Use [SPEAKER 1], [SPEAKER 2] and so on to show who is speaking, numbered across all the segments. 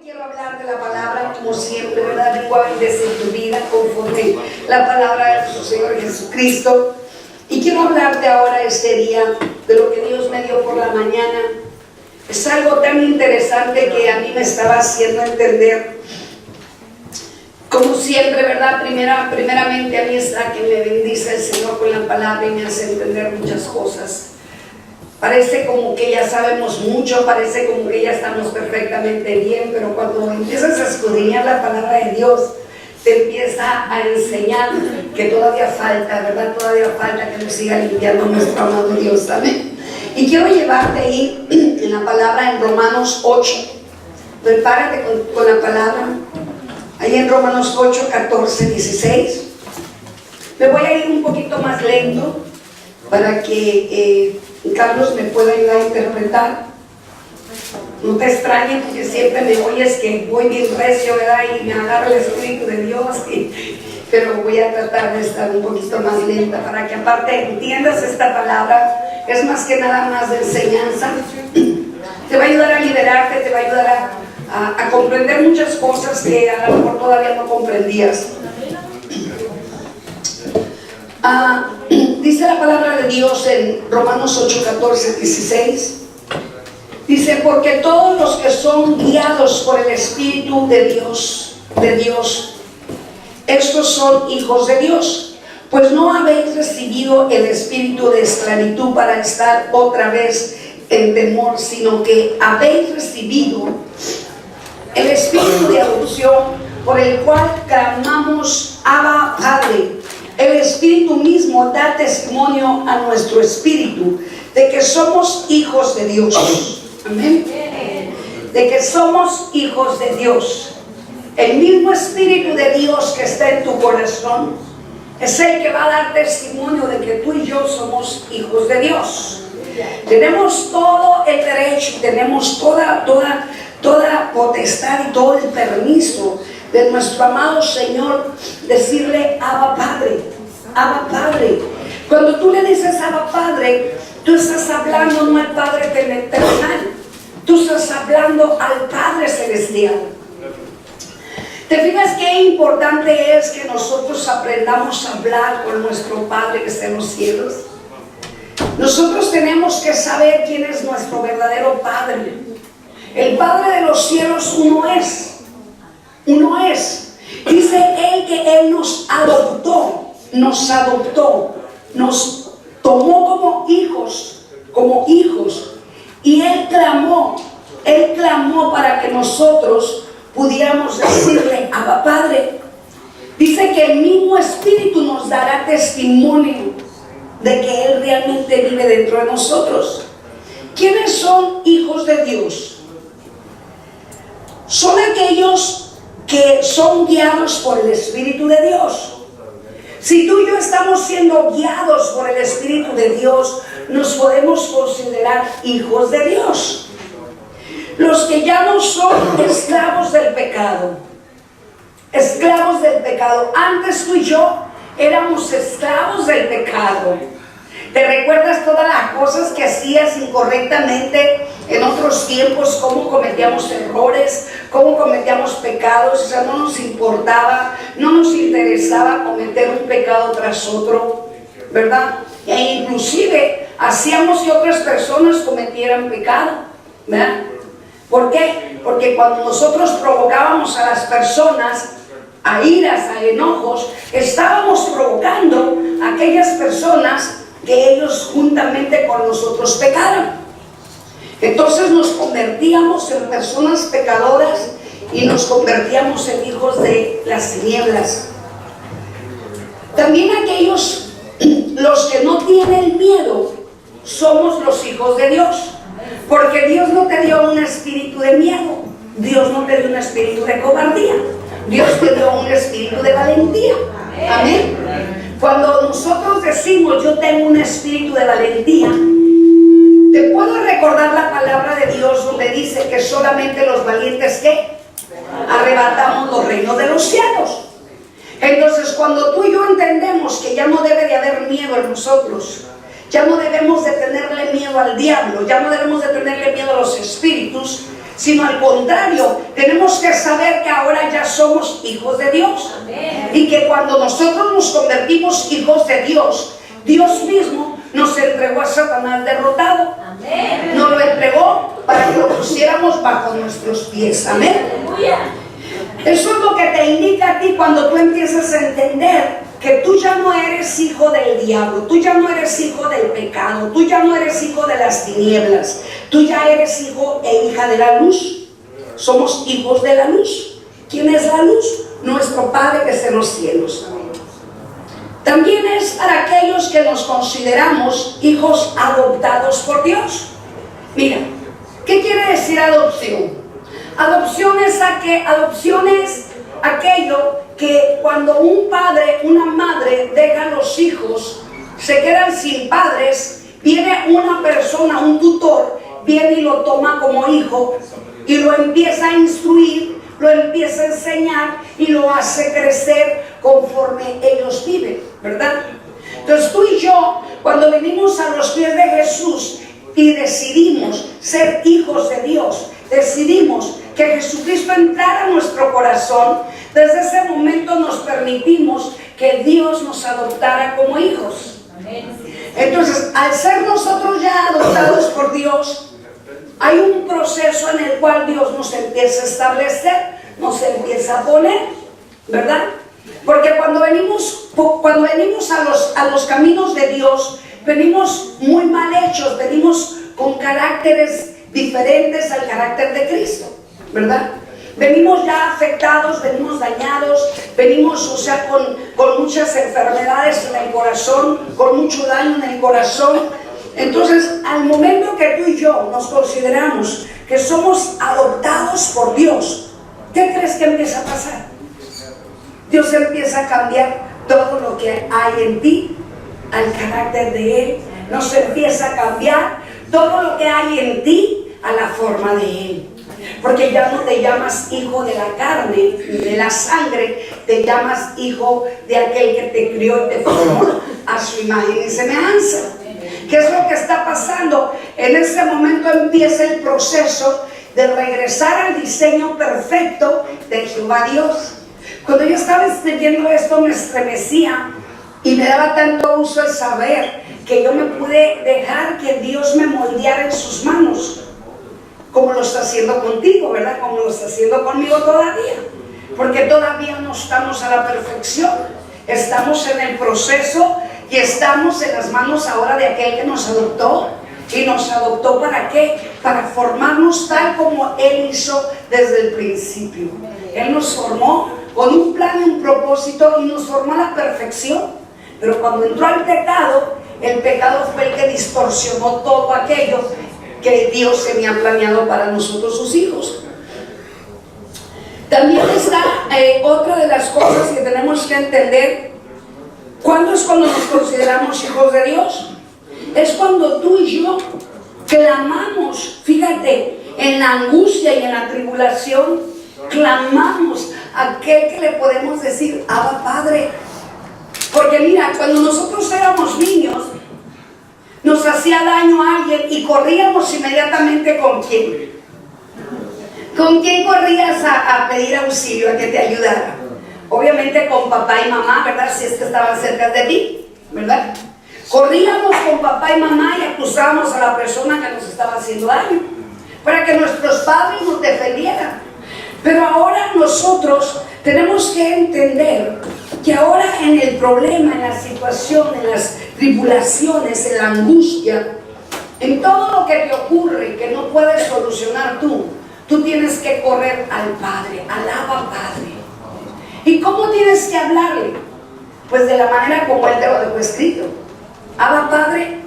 [SPEAKER 1] quiero hablar de la palabra, como siempre, ¿verdad? Vengo a bendecir tu vida conforme la palabra de nuestro Señor Jesucristo. Y quiero hablarte ahora este día de lo que Dios me dio por la mañana. Es algo tan interesante que a mí me estaba haciendo entender. Como siempre, ¿verdad? Primeramente a mí es la que me bendice el Señor con la palabra y me hace entender muchas cosas. Parece como que ya sabemos mucho, parece como que ya estamos perfectamente bien, pero cuando empiezas a escudriñar la palabra de Dios, te empieza a enseñar que todavía falta, ¿verdad? Todavía falta que nos siga limpiando nuestro amado Dios, ¿amén? Y quiero llevarte ahí en la palabra en Romanos 8. Prepárate con la palabra. Ahí en Romanos 8, 14, 16. Me voy a ir un poquito más lento para que Carlos me pueda ayudar a interpretar. No te extrañes porque siempre me oyes que voy bien recio, ¿verdad? Y me agarra el Espíritu de Dios. Pero voy a tratar de estar un poquito más lenta para que aparte entiendas esta palabra. Es más que nada más de enseñanza. Te va a ayudar a liberarte, te va a ayudar a comprender muchas cosas que a lo mejor todavía no comprendías. Dice la palabra de Dios en Romanos 8, 14, 16. Dice, porque todos los que son guiados por el Espíritu de Dios, estos son hijos de Dios. Pues no habéis recibido el espíritu de esclavitud para estar otra vez en temor, sino que habéis recibido el espíritu de adopción, por el cual clamamos, Abba, Padre. El Espíritu mismo da testimonio a nuestro espíritu de que somos hijos de Dios. Amén. De que somos hijos de Dios. El mismo Espíritu de Dios que está en tu corazón es el que va a dar testimonio de que tú y yo somos hijos de Dios. Tenemos todo el derecho, tenemos toda potestad y todo el permiso de nuestro amado Señor decirle Abba Padre, Abba Padre. Cuando tú le dices Abba Padre, tú estás hablando no al Padre terrenal, tú estás hablando al Padre celestial. ¿Te fijas qué importante es que nosotros aprendamos a hablar con nuestro Padre que está en los cielos? Nosotros tenemos que saber quién es nuestro verdadero Padre. El Padre de los cielos uno es. Dice Él que Él nos adoptó, nos tomó como hijos, y Él clamó para que nosotros pudiéramos decirle Abba Padre. Dice que el mismo Espíritu nos dará testimonio de que Él realmente vive dentro de nosotros. ¿Quiénes son hijos de Dios? Son aquellos que son guiados por el Espíritu de Dios. Si tú y yo estamos siendo guiados por el Espíritu de Dios, nos podemos considerar hijos de Dios. Los que ya no son esclavos del pecado. Esclavos del pecado. Antes tú y yo éramos esclavos del pecado. ¿Te recuerdas todas las cosas que hacías incorrectamente en otros tiempos? Cómo cometíamos errores, cómo cometíamos pecados. O sea, no nos importaba, no nos interesaba cometer un pecado tras otro, ¿verdad? E inclusive hacíamos que otras personas cometieran pecado, ¿verdad? ¿Por qué? Porque cuando nosotros provocábamos a las personas a iras, a enojos, estábamos provocando a aquellas personas que ellos juntamente con nosotros pecaron. Entonces nos convertíamos en personas pecadoras y nos convertíamos en hijos de las tinieblas. También aquellos, los que no tienen miedo, somos los hijos de Dios. Porque Dios no te dio un espíritu de miedo, Dios no te dio un espíritu de cobardía, Dios te dio un espíritu de valentía. Amén. Cuando nosotros decimos yo tengo un espíritu de valentía, te puedo recordar la palabra de Dios donde dice que solamente los valientes ¿qué? Arrebatamos los reinos de los cielos. Entonces cuando tú y yo entendemos que ya no debe de haber miedo en nosotros, ya no debemos de tenerle miedo al diablo, ya no debemos de tenerle miedo a los espíritus, sino al contrario, tenemos que saber que ahora ya somos hijos de Dios. Amén. Y que cuando nosotros nos convertimos hijos de Dios, Dios mismo nos entregó a Satanás derrotado. Amén. Nos lo entregó para que lo pusiéramos bajo nuestros pies. Amén. Aleluya. Eso es lo que te indica a ti cuando tú empiezas a entender que tú ya no eres hijo del diablo, tú ya no eres hijo del pecado, tú ya no eres hijo de las tinieblas, tú ya eres hijo e hija de la luz. Somos hijos de la luz. ¿Quién es la luz? Nuestro Padre que está en los cielos. También es para aquellos que nos consideramos hijos adoptados por Dios. Mira, ¿qué quiere decir adopción? Adopción es aquello que cuando un padre, una madre deja a los hijos, se quedan sin padres, viene una persona, un tutor, viene y lo toma como hijo y lo empieza a instruir, lo empieza a enseñar y lo hace crecer conforme ellos viven, ¿verdad? Entonces tú y yo, cuando venimos a los pies de Jesús y decidimos ser hijos de Dios, decidimos que Jesucristo entrara a nuestro corazón, desde ese momento nos permitimos que Dios nos adoptara como hijos. Entonces, al ser nosotros ya adoptados por Dios, hay un proceso en el cual Dios nos empieza a establecer, nos empieza a poner, ¿verdad? Porque cuando venimos a los caminos de Dios, venimos muy mal hechos, venimos con caracteres diferentes al carácter de Cristo, ¿verdad? Venimos ya afectados, venimos dañados, venimos, con muchas enfermedades en el corazón, con mucho daño en el corazón. Entonces, al momento que tú y yo nos consideramos que somos adoptados por Dios, ¿qué crees que empieza a pasar? Dios empieza a cambiar todo lo que hay en ti, al carácter de Él. Nos empieza a cambiar todo lo que hay en ti a la forma de Él. Porque ya no te llamas hijo de la carne, de la sangre, te llamas hijo de aquel que te crió y te formó a su imagen y semejanza. ¿Qué es lo que está pasando? En este momento empieza el proceso de regresar al diseño perfecto de Jehová Dios. Cuando yo estaba escribiendo esto me estremecía y me daba tanto gusto el saber que yo me pude dejar que Dios me moldeara en sus manos, como lo está haciendo contigo, ¿verdad? Como lo está haciendo conmigo todavía, porque todavía no estamos a la perfección, estamos en el proceso y estamos en las manos ahora de aquel que nos adoptó. ¿Y nos adoptó para qué? Para formarnos tal como Él hizo desde el principio. Él nos formó con un plan y un propósito y nos formó a la perfección. Pero cuando entró el pecado fue el que distorsionó todo aquello que Dios tenía planeado para nosotros, sus hijos. También está otra de las cosas que tenemos que entender. ¿Cuándo es cuando nos consideramos hijos de Dios? Es cuando tú y yo clamamos, fíjate, en la angustia y en la tribulación, clamamos a aquel que le podemos decir, Abba Padre. Porque mira, cuando nosotros éramos niños, nos hacía daño a alguien y corríamos inmediatamente ¿con quién? ¿Con quién corrías a pedir auxilio, a que te ayudara? Obviamente con papá y mamá, ¿verdad? Si es que estaban cerca de ti, ¿verdad? Corríamos con papá y mamá y acusábamos a la persona que nos estaba haciendo daño, para que nuestros padres nos defendieran. Pero ahora nosotros tenemos que entender que ahora en el problema, en la situación, en las tribulaciones, en la angustia, en todo lo que te ocurre que no puedes solucionar tú tienes que correr al Padre, al Abba Padre. ¿Y cómo tienes que hablarle? Pues de la manera como Él te lo dejó escrito. Abba Padre,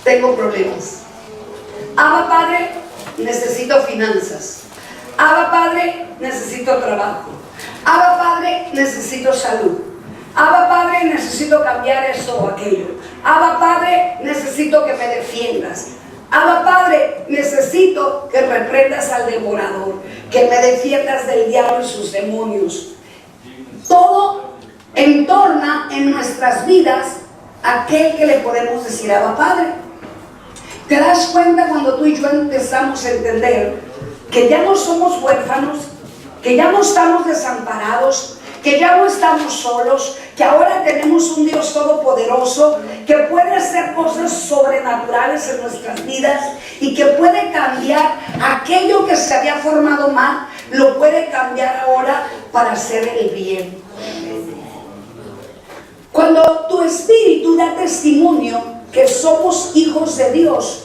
[SPEAKER 1] tengo problemas. Abba Padre, necesito finanzas. Abba Padre, necesito trabajo. Abba Padre, necesito salud. Abba Padre, necesito cambiar esto o aquello. Abba Padre, necesito que me defiendas. Abba Padre, necesito que reprendas al devorador, que me defiendas del diablo y sus demonios. Todo entorna en nuestras vidas aquel que le podemos decir Abba Padre. ¿Te das cuenta cuando tú y yo empezamos a entender que ya no somos huérfanos, que ya no estamos desamparados, que ya no estamos solos, que ahora tenemos un Dios todopoderoso que puede hacer cosas sobrenaturales en nuestras vidas y que puede cambiar aquello que se había formado mal, lo puede cambiar ahora para hacer el bien. Cuando tu espíritu da testimonio que somos hijos de Dios,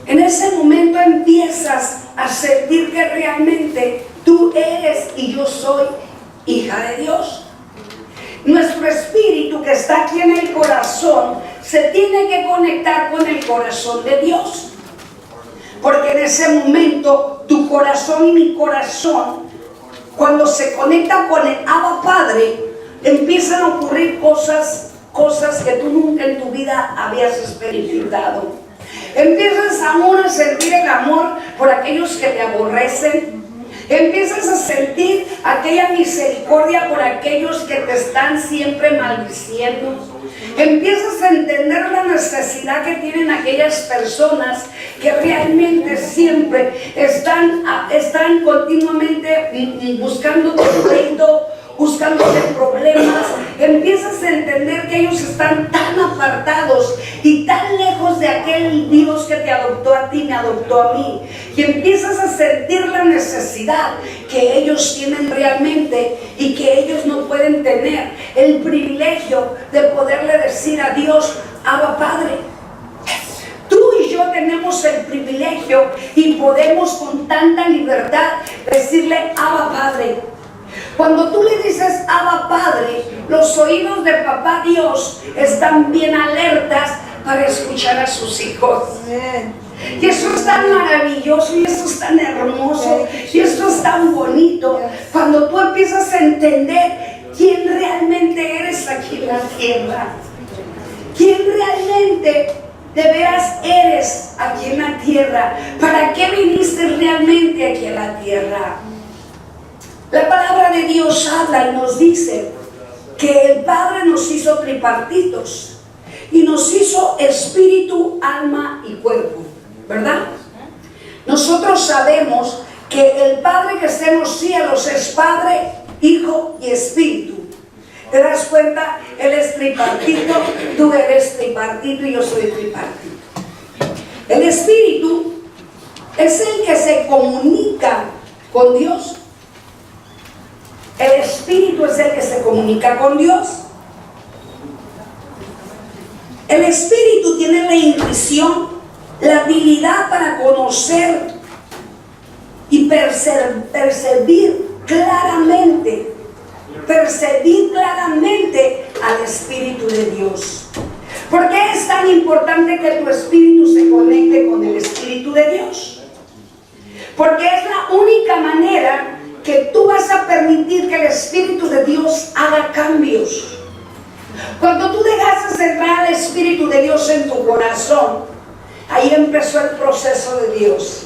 [SPEAKER 1] en ese momento empiezas a sentir que realmente tú eres y yo soy hija de Dios. Nuestro espíritu que está aquí en el corazón se tiene que conectar con el corazón de Dios. Porque en ese momento tu corazón y mi corazón, cuando se conecta con el Abba Padre, empiezan a ocurrir cosas que tú nunca en tu vida habías experimentado. Empiezas aún a sentir el amor por aquellos que te aborrecen. Empiezas a sentir aquella misericordia por aquellos que te están siempre maldiciendo. Empiezas a entender la necesidad que tienen aquellas personas que realmente siempre están continuamente buscando conflicto, buscándose problemas. Empiezas a entender que ellos están tan apartados y tan lejos de aquel Dios que te adoptó a ti, me adoptó a mí. Y empiezas a sentir la necesidad que ellos tienen realmente y que ellos no pueden tener. El privilegio de poderle decir a Dios, Abba Padre. Tú y yo tenemos el privilegio y podemos con tanta libertad decirle, Abba Padre. Cuando tú le dices Abba Padre, los oídos de Papá Dios están bien alertas para escuchar a sus hijos. Y eso es tan maravilloso, y eso es tan hermoso, y eso es tan bonito. Cuando tú empiezas a entender quién realmente eres aquí en la tierra, quién realmente de veras eres aquí en la tierra, ¿para qué viniste realmente aquí en la tierra? La palabra de Dios habla y nos dice que el Padre nos hizo tripartitos y nos hizo espíritu, alma y cuerpo, ¿verdad? Nosotros sabemos que el Padre que está en los cielos es Padre, Hijo y Espíritu. ¿Te das cuenta? Él es tripartito, tú eres tripartito y yo soy tripartito. El Espíritu es el que se comunica con Dios. El Espíritu es el que se comunica con Dios. El Espíritu tiene la intuición, la habilidad para conocer y percibir claramente al Espíritu de Dios. ¿Por qué es tan importante que tu espíritu se conecte con el Espíritu de Dios? Porque es la única manera que tú vas a permitir que el Espíritu de Dios haga cambios. Cuando tú dejaste entrar al Espíritu de Dios en tu corazón, ahí empezó el proceso de Dios,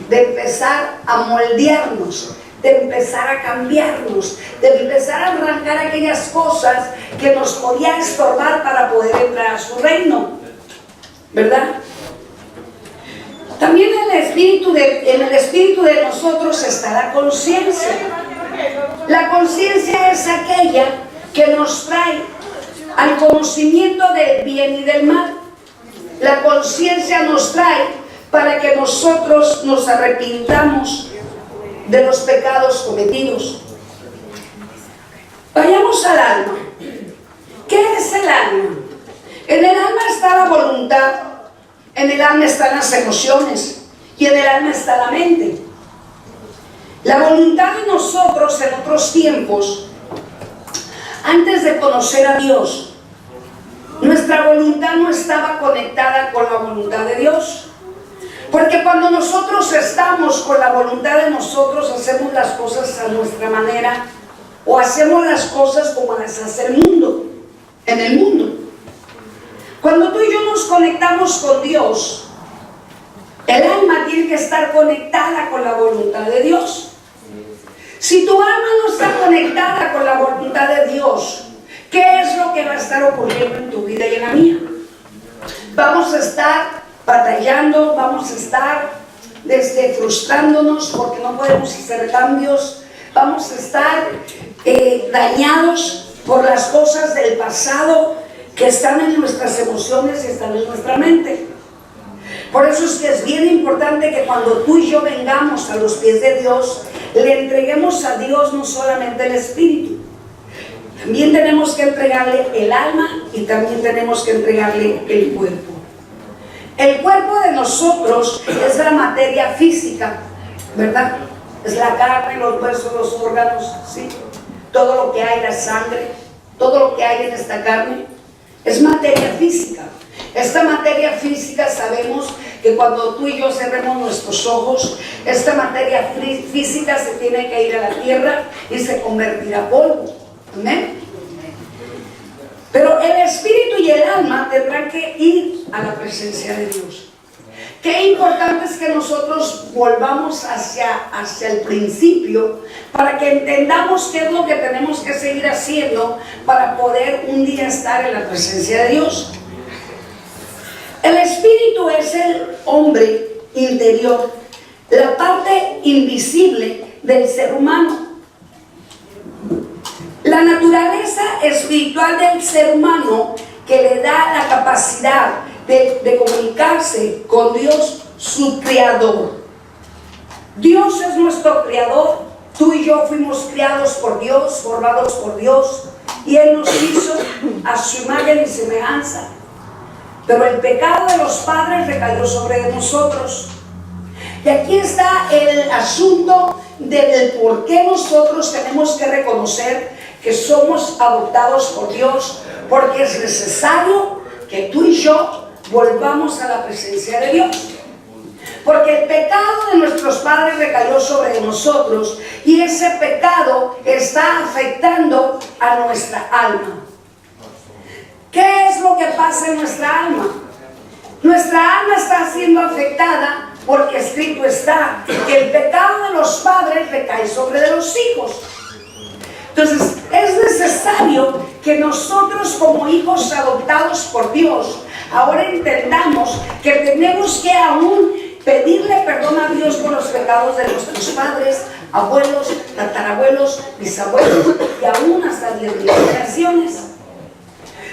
[SPEAKER 1] de empezar a moldearnos, de empezar a cambiarnos, de empezar a arrancar aquellas cosas que nos podían estorbar para poder entrar a su reino, ¿verdad? También en el espíritu de nosotros está la conciencia. La conciencia es aquella que nos trae al conocimiento del bien y del mal. La conciencia nos trae para que nosotros nos arrepintamos de los pecados cometidos. Vayamos al alma. ¿Qué es el alma? En el alma está la voluntad, en el alma están las emociones y en el alma está la mente. La voluntad de nosotros en otros tiempos, antes de conocer a Dios, nuestra voluntad no estaba conectada con la voluntad de Dios. Porque cuando nosotros estamos con la voluntad de nosotros, hacemos las cosas a nuestra manera o hacemos las cosas como las hace el mundo, en el mundo. Cuando tú y yo nos conectamos con Dios, el alma tiene que estar conectada con la voluntad de Dios. Si tu alma no está conectada con la voluntad de Dios, ¿qué es lo que va a estar ocurriendo en tu vida y en la mía? Vamos a estar batallando, vamos a estar desde frustrándonos porque no podemos hacer cambios, vamos a estar dañados por las cosas del pasado que están en nuestras emociones y están en nuestra mente. Por eso es que es bien importante que cuando tú y yo vengamos a los pies de Dios, le entreguemos a Dios no solamente el espíritu, también tenemos que entregarle el alma y también tenemos que entregarle el cuerpo. El cuerpo de nosotros es la materia física, ¿verdad? Es la carne, los huesos, los órganos, ¿sí? Todo lo que hay, la sangre, todo lo que hay en esta carne es materia física. Esta materia física sabemos que cuando tú y yo cerremos nuestros ojos, esta materia física se tiene que ir a la tierra y se convertirá en polvo. ¿Amén? Pero el espíritu y el alma tendrán que ir a la presencia de Dios. Qué importante es que nosotros volvamos hacia el principio para que entendamos qué es lo que tenemos que seguir haciendo para poder un día estar en la presencia de Dios. El espíritu es el hombre interior, la parte invisible del ser humano. La naturaleza espiritual del ser humano que le da la capacidad de comunicarse con Dios, su creador. Dios es nuestro creador. Tú y yo fuimos criados por Dios, formados por Dios, y Él nos hizo a su imagen y semejanza. Pero el pecado de los padres recayó sobre nosotros. Y aquí está el asunto del por qué nosotros tenemos que reconocer que somos adoptados por Dios, porque es necesario que tú y yo volvamos a la presencia de Dios. Porque el pecado de nuestros padres recayó sobre nosotros y ese pecado está afectando a nuestra alma. ¿Qué es lo que pasa en nuestra alma? Nuestra alma está siendo afectada porque escrito está que el pecado de los padres recae sobre de los hijos. Entonces es necesario que nosotros como hijos adoptados por Dios ahora entendamos que tenemos que aún pedirle perdón a Dios por los pecados de nuestros padres, abuelos, tatarabuelos, bisabuelos y aún hasta 10 generaciones.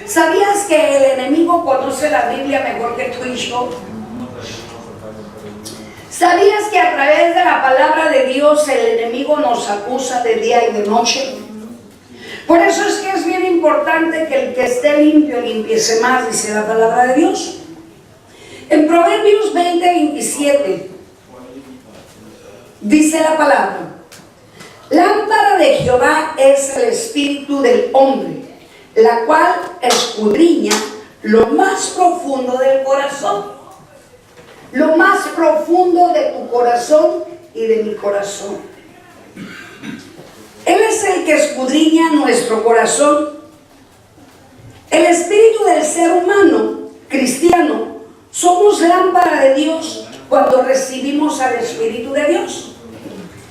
[SPEAKER 1] ¿Sabías que el enemigo conoce la Biblia mejor que tú y yo? ¿Sabías que a través de la palabra de Dios el enemigo nos acusa de día y de noche? Por eso es que es bien importante que el que esté limpio limpiese más, dice la palabra de Dios. En Proverbios 20:27 dice la palabra: lámpara de Jehová es el espíritu del hombre, la cual escudriña lo más profundo del corazón. Lo más profundo de tu corazón y de mi corazón. Él es el que escudriña nuestro corazón. El espíritu del ser humano cristiano, somos lámpara de Dios cuando recibimos al Espíritu de Dios.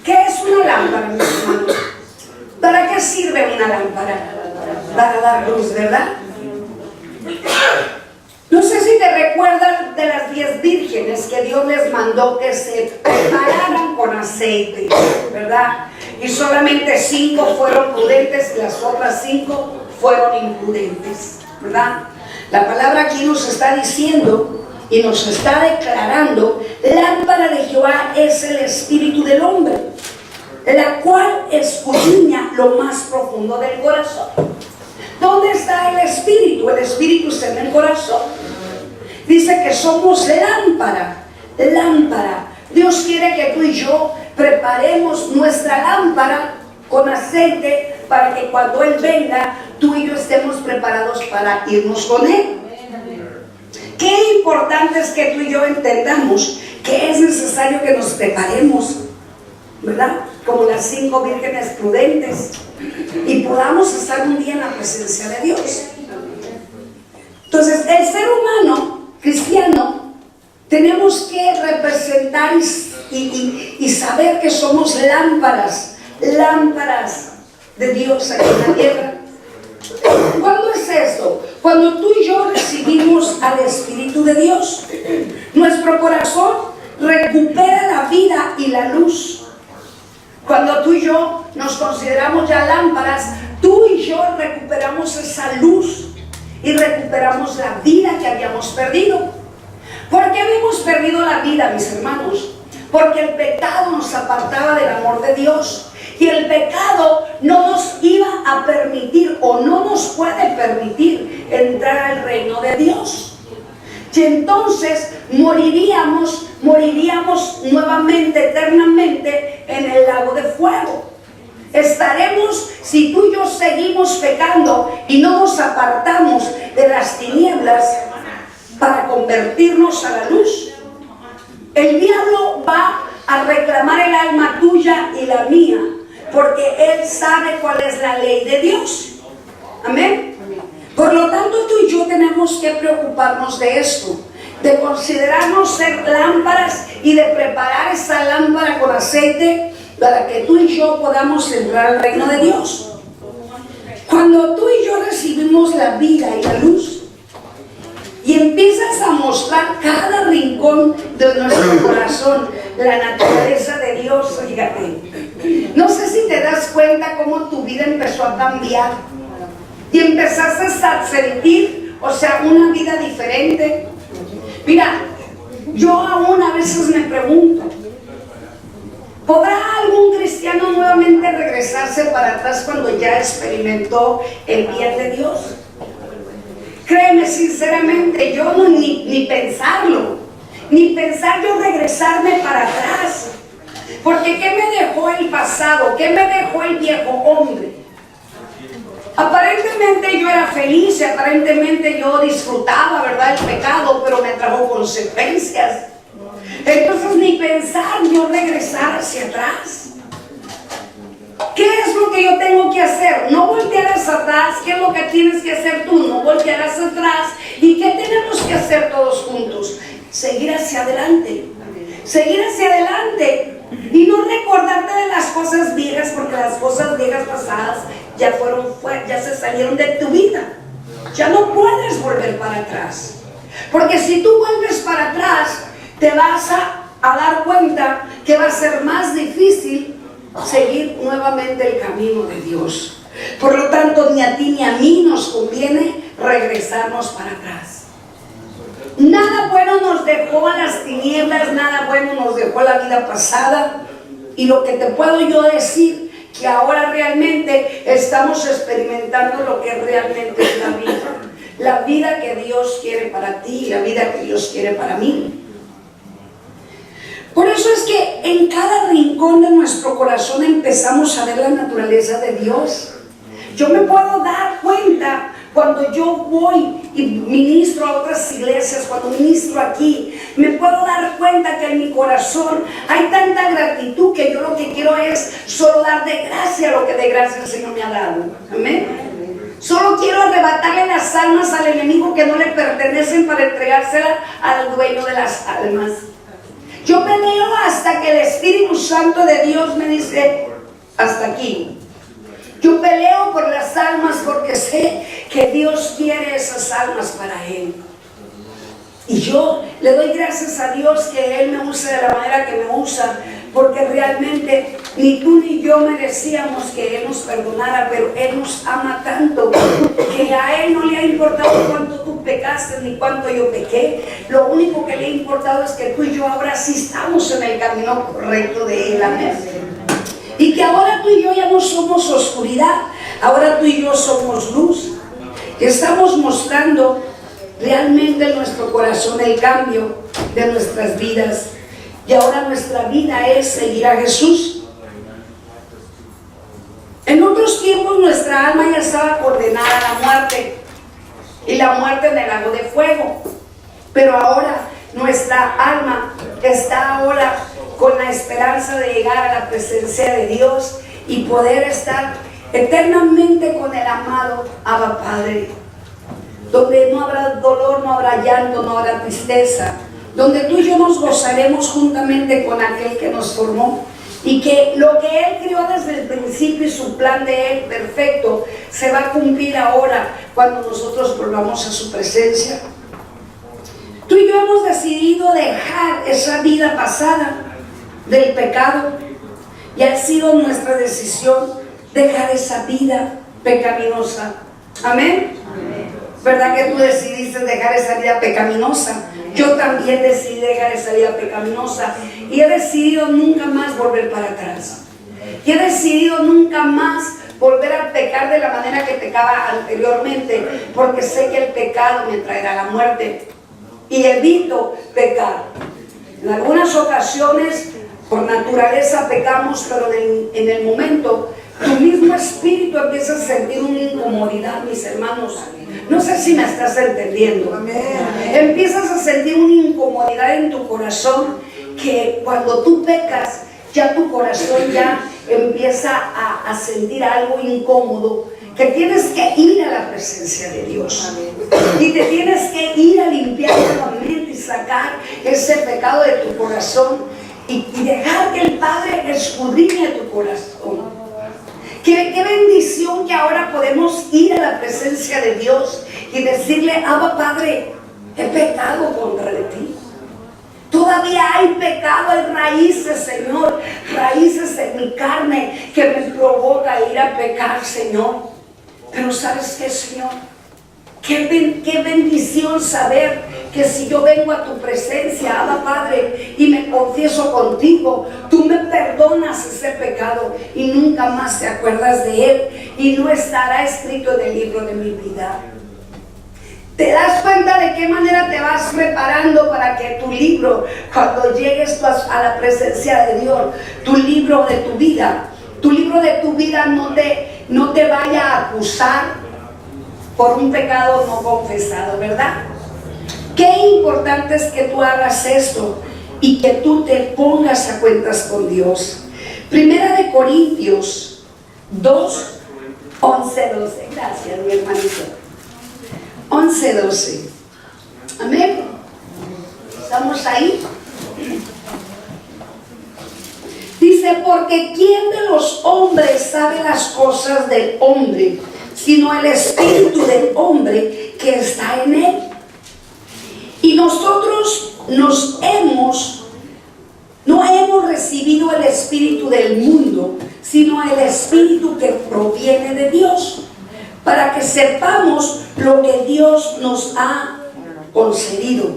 [SPEAKER 1] ¿Qué es una lámpara, mis hermanos? ¿Para qué sirve una lámpara? Para dar luz, ¿verdad? No sé si te recuerdan de las 10 vírgenes que Dios les mandó que se prepararan con aceite, ¿verdad? Y solamente 5 fueron prudentes y las otras 5 fueron imprudentes, ¿verdad? La palabra aquí nos está diciendo y nos está declarando: lámpara de Jehová es el espíritu del hombre, la cual escudriña lo más profundo del corazón. ¿Dónde está el espíritu? El espíritu está en el corazón. Dice que somos lámpara, lámpara. Dios quiere que tú y yo preparemos nuestra lámpara con aceite para que cuando Él venga, tú y yo estemos preparados para irnos con Él. Qué importante es que tú y yo entendamos que es necesario que nos preparemos, ¿verdad? Como las 5 vírgenes prudentes, y podamos estar un día en la presencia de Dios. Entonces, el ser humano cristiano tenemos que representar y saber que somos lámparas de Dios aquí en la tierra. ¿Cuándo es esto? Cuando tú y yo recibimos al Espíritu de Dios, nuestro corazón recupera la vida y la luz. Cuando tú y yo nos consideramos ya lámparas, tú y yo recuperamos esa luz y recuperamos la vida que habíamos perdido. ¿Por qué habíamos perdido la vida, mis hermanos? Porque el pecado nos apartaba del amor de Dios. Y el pecado no nos iba a permitir o no nos puede permitir entrar al reino de Dios. Y entonces moriríamos nuevamente, eternamente, en el lago de fuego. Estaremos, si tú y yo seguimos pecando y no nos apartamos de las tinieblas para convertirnos a la luz. El diablo va a reclamar el alma tuya y la mía, porque él sabe cuál es la ley de Dios. Amén. Por lo tanto, tú y yo tenemos que preocuparnos de esto, de considerarnos ser lámparas y de preparar esa lámpara con aceite para que tú y yo podamos entrar al reino de Dios. Cuando tú y yo recibimos la vida y la luz y empiezas a mostrar cada rincón de nuestro corazón la naturaleza de Dios, fíjate, no sé si te das cuenta cómo tu vida empezó a cambiar y empezaste a sentir, una vida diferente. Mira, yo aún a veces me pregunto, ¿podrá algún cristiano nuevamente regresarse para atrás cuando ya experimentó el bien de Dios? Créeme, sinceramente, yo ni pensarlo, ni pensar yo regresarme para atrás. Porque ¿qué me dejó el pasado? ¿Qué me dejó el viejo hombre? Aparentemente yo era feliz, aparentemente yo disfrutaba, ¿verdad?, el pecado, pero me trajo consecuencias. Entonces ni pensar yo regresar hacia atrás. ¿Qué es lo que yo tengo que hacer? No voltearás atrás. ¿Qué es lo que tienes que hacer tú? No voltearás atrás. ¿Y qué tenemos que hacer todos juntos? Seguir hacia adelante. Seguir hacia adelante. Y no recordarte de las cosas viejas, porque las cosas viejas pasadas ya se salieron de tu vida. Ya no puedes volver para atrás. Porque si tú vuelves para atrás, te vas a dar cuenta que va a ser más difícil seguir nuevamente el camino de Dios. Por lo tanto, ni a ti ni a mí nos conviene regresarnos para atrás. Nada bueno nos dejó a las tinieblas, nada bueno nos dejó la vida pasada. Y lo que te puedo yo decir, que ahora realmente estamos experimentando lo que realmente es la vida. La vida que Dios quiere para ti, la vida que Dios quiere para mí. Por eso es que en cada rincón de nuestro corazón empezamos a ver la naturaleza de Dios. Yo me puedo dar cuenta cuando yo voy y ministro a otras iglesias, cuando ministro aquí, me puedo dar cuenta que en mi corazón hay tanta gratitud que yo lo que quiero es solo dar de gracia lo que de gracia el Señor me ha dado. Amén. Solo quiero arrebatarle las almas al enemigo que no le pertenecen para entregárselas al dueño de las almas. Yo peleo hasta que el Espíritu Santo de Dios me dice, hasta aquí. Yo peleo por las almas porque sé que Dios quiere esas almas para Él. Y yo le doy gracias a Dios que Él me usa de la manera que me usa, porque realmente ni tú ni yo merecíamos que Él nos perdonara, pero Él nos ama tanto que a Él no le ha importado cuánto tú pecaste ni cuánto yo pequé. Lo único que le ha importado es que tú y yo ahora sí estamos en el camino correcto de Él. Amén. Y que ahora tú y yo ya no somos oscuridad, ahora tú y yo somos luz. Que estamos mostrando realmente en nuestro corazón el cambio de nuestras vidas. Y ahora nuestra vida es seguir a Jesús. En otros tiempos nuestra alma ya estaba condenada a la muerte, y la muerte en el lago de fuego. Pero ahora nuestra alma está ahora con la esperanza de llegar a la presencia de Dios y poder estar eternamente con el amado Abba Padre, donde no habrá dolor, no habrá llanto, no habrá tristeza, donde tú y yo nos gozaremos juntamente con aquel que nos formó, y que lo que Él creó desde el principio y su plan de Él perfecto se va a cumplir ahora cuando nosotros volvamos a su presencia. Tú y yo hemos decidido dejar esa vida pasada del pecado, y ha sido nuestra decisión dejar esa vida pecaminosa. Amén. ¿Verdad que tú decidiste dejar esa vida pecaminosa? Yo también decidí dejar esa vida pecaminosa, y he decidido nunca más volver para atrás. Y he decidido nunca más volver a pecar de la manera que pecaba anteriormente, porque sé que el pecado me traerá la muerte, y evito pecar. En algunas ocasiones por naturaleza pecamos, pero en el momento tu mismo espíritu empieza a sentir una incomodidad, mis hermanos. No sé si me estás entendiendo. Empiezas a sentir una incomodidad en tu corazón, que cuando tú pecas, ya tu corazón ya empieza a sentir algo incómodo, que tienes que ir a la presencia de Dios. Y te tienes que ir a limpiar nuevamente y sacar ese pecado de tu corazón, y dejar que el Padre escudriñe tu corazón. Qué bendición que ahora podemos ir a la presencia de Dios y decirle: Abba Padre, he pecado contra ti. Todavía hay pecado, hay raíces, Señor, raíces en mi carne que me provoca ir a pecar, Señor. Pero ¿sabes qué, Señor? Qué bendición saber que si yo vengo a tu presencia, Abba Padre, y me confieso contigo, tú me perdonas ese pecado y nunca más te acuerdas de él, y no estará escrito en el libro de mi vida. ¿Te das cuenta de qué manera te vas preparando para que tu libro, cuando llegues a la presencia de Dios, tu libro de tu vida no te vaya a acusar por un pecado no confesado, ¿verdad? Qué importante es que tú hagas esto y que tú te pongas a cuentas con Dios. Primera de Corintios 2, 11, 12. Gracias, mi hermanito. 11, 12. Amén. ¿Estamos ahí? Dice: porque ¿quién de los hombres sabe las cosas del hombre, sino el espíritu del hombre que está en él? Y nosotros no hemos recibido el espíritu del mundo, sino el espíritu que proviene de Dios, para que sepamos lo que Dios nos ha concedido.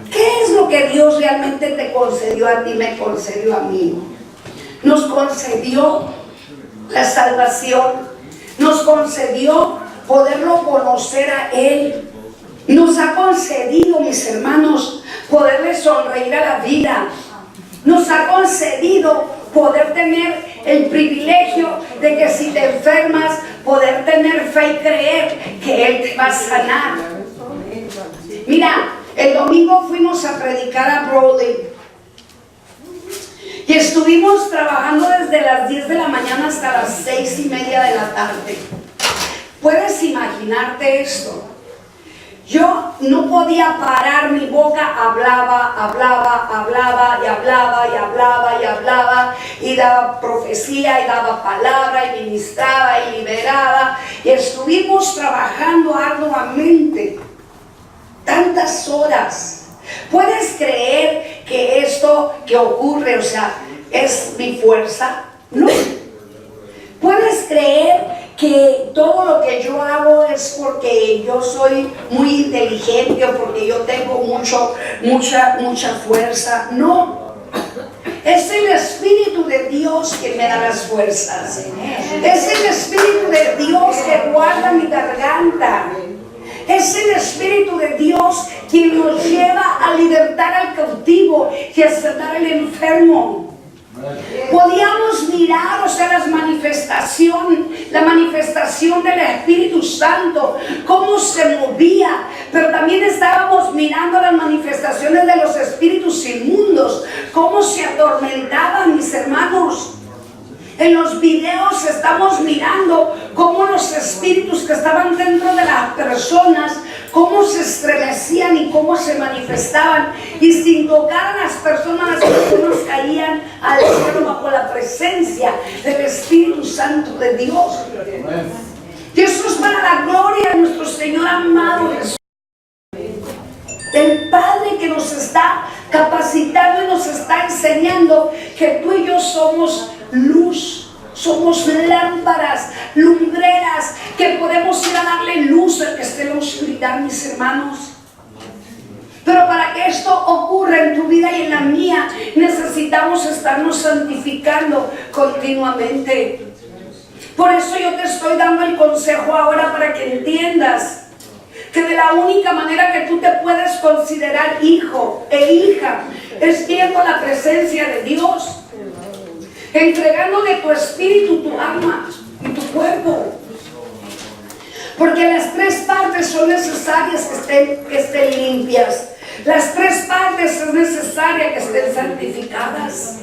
[SPEAKER 1] ¿Qué es lo que Dios realmente te concedió a ti, me concedió a mí? Nos concedió la salvación, nos concedió poderlo conocer a Él, nos ha concedido, mis hermanos, poderle sonreír a la vida, nos ha concedido poder tener el privilegio de que si te enfermas, poder tener fe y creer que Él te va a sanar. Mira, el domingo fuimos a predicar a Brody y estuvimos trabajando desde las 10 de la mañana hasta las 6:30 de la tarde. ¿Puedes imaginarte esto? Yo no podía parar mi boca, hablaba, y daba profecía, y daba palabra, y ministraba, y liberaba, y estuvimos trabajando arduamente, tantas horas. ¿Puedes creer que esto que ocurre, es mi fuerza? No. ¿Puedes creer que todo lo que yo hago es porque yo soy muy inteligente o porque yo tengo mucha fuerza? No. Es el Espíritu de Dios que me da las fuerzas. Es el Espíritu de Dios que guarda mi garganta. Es el Espíritu de Dios quien nos lleva a libertar al cautivo y a sanar al enfermo. Podíamos mirar, la manifestación del Espíritu Santo, cómo se movía, pero también estábamos mirando las manifestaciones de los espíritus inmundos, cómo se atormentaban, mis hermanos. En los videos estamos mirando cómo los espíritus que estaban dentro de las personas, cómo se estremecían y cómo se manifestaban. Y sin tocar a las personas caían al cielo bajo la presencia del Espíritu Santo de Dios. Y eso es para la gloria de nuestro Señor amado Jesús. Ten está capacitando y nos está enseñando que tú y yo somos luz, somos lámparas, lumbreras, que podemos ir a darle luz al que esté en la oscuridad, mis hermanos. Pero para que esto ocurra en tu vida y en la mía, necesitamos estarnos santificando continuamente. Por eso yo te estoy dando el consejo ahora para que entiendas que de la única manera que tú te puedes considerar hijo e hija es viendo la presencia de Dios, entregándole tu espíritu, tu alma y tu cuerpo. Porque las tres partes son necesarias que estén limpias. Las tres partes es necesaria que estén santificadas.